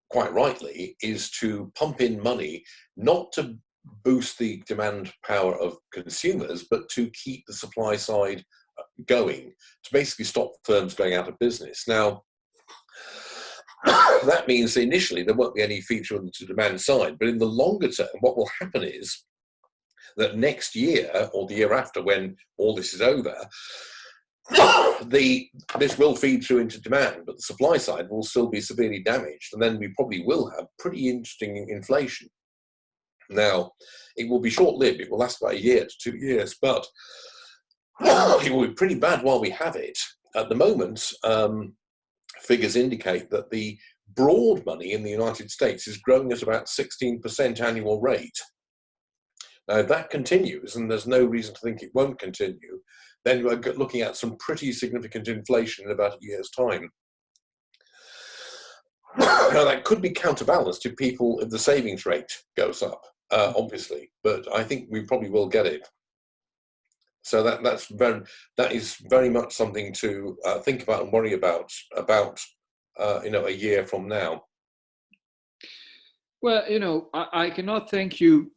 quite rightly, is to pump in money, not to boost the demand power of consumers, but to keep the supply side going, to basically stop firms going out of business. Now, that means that initially there won't be any feature on the demand side, but in the longer term, what will happen is that next year or the year after, when all this is over, this will feed through into demand, but the supply side will still be severely damaged, and then we probably will have pretty interesting inflation. Now, it will be short-lived. It will last about a year to 2 years, but it will be pretty bad while we have it. At the moment, figures indicate that the broad money in the United States is growing at about 16% annual rate. Now, if that continues, and there's no reason to think it won't continue, then we're looking at some pretty significant inflation in about a year's time. Now, that could be counterbalanced if the savings rate goes up, obviously, but I think we probably will get it. So that is very much something to think about and worry about a year from now. Well, I cannot thank you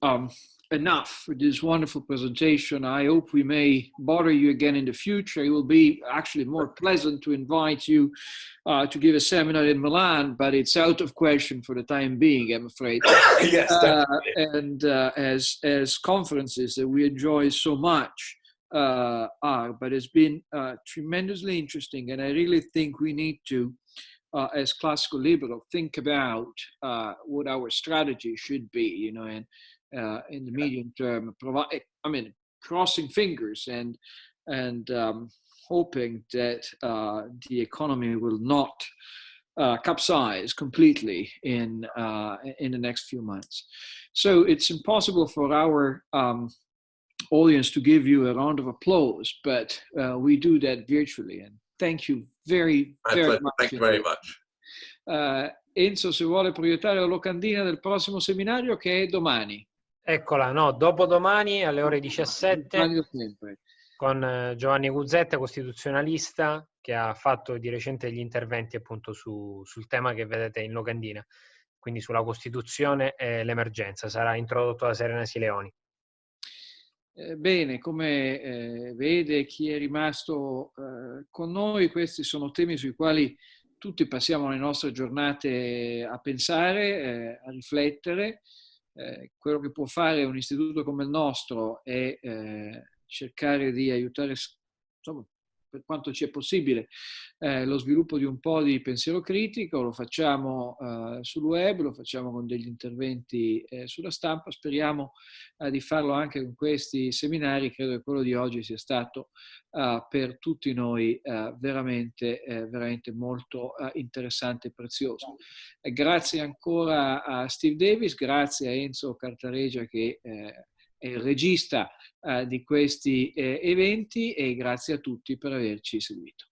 enough for this wonderful presentation. I hope we may bother you again in the future. It will be actually more pleasant to invite you to give a seminar in Milan, but it's out of question for the time being, I'm afraid. Yes, definitely. And as conferences that we enjoy so much are, but it's been tremendously interesting, and I really think we need to, as classical liberal, think about what our strategy should be, you know, and in the medium term, crossing fingers and hoping that the economy will not capsize completely in the next few months. So it's impossible for our audience to give you a round of applause, but we do that virtually. And thank you very much. Thank you very much. Enzo, se vuole proiettare la locandina del prossimo seminario, che è domani. Eccola, no, dopodomani alle ore 17 con Giovanni Guzzetta, costituzionalista, che ha fatto di recente degli interventi appunto sul tema che vedete in locandina, quindi sulla Costituzione e l'emergenza. Sarà introdotto da Serena Sileoni. Bene, come vede chi è rimasto con noi, questi sono temi sui quali tutti passiamo le nostre giornate a pensare, a riflettere. Quello che può fare un istituto come il nostro è cercare di aiutare, insomma, per quanto ci è possibile, lo sviluppo di un po' di pensiero critico. Lo facciamo sul web, lo facciamo con degli interventi sulla stampa. Speriamo di farlo anche con questi seminari. Credo che quello di oggi sia stato per tutti noi veramente molto interessante e prezioso. Grazie ancora a Steve Davies, grazie a Enzo Cartareggia che è il regista di questi eventi, e grazie a tutti per averci seguito.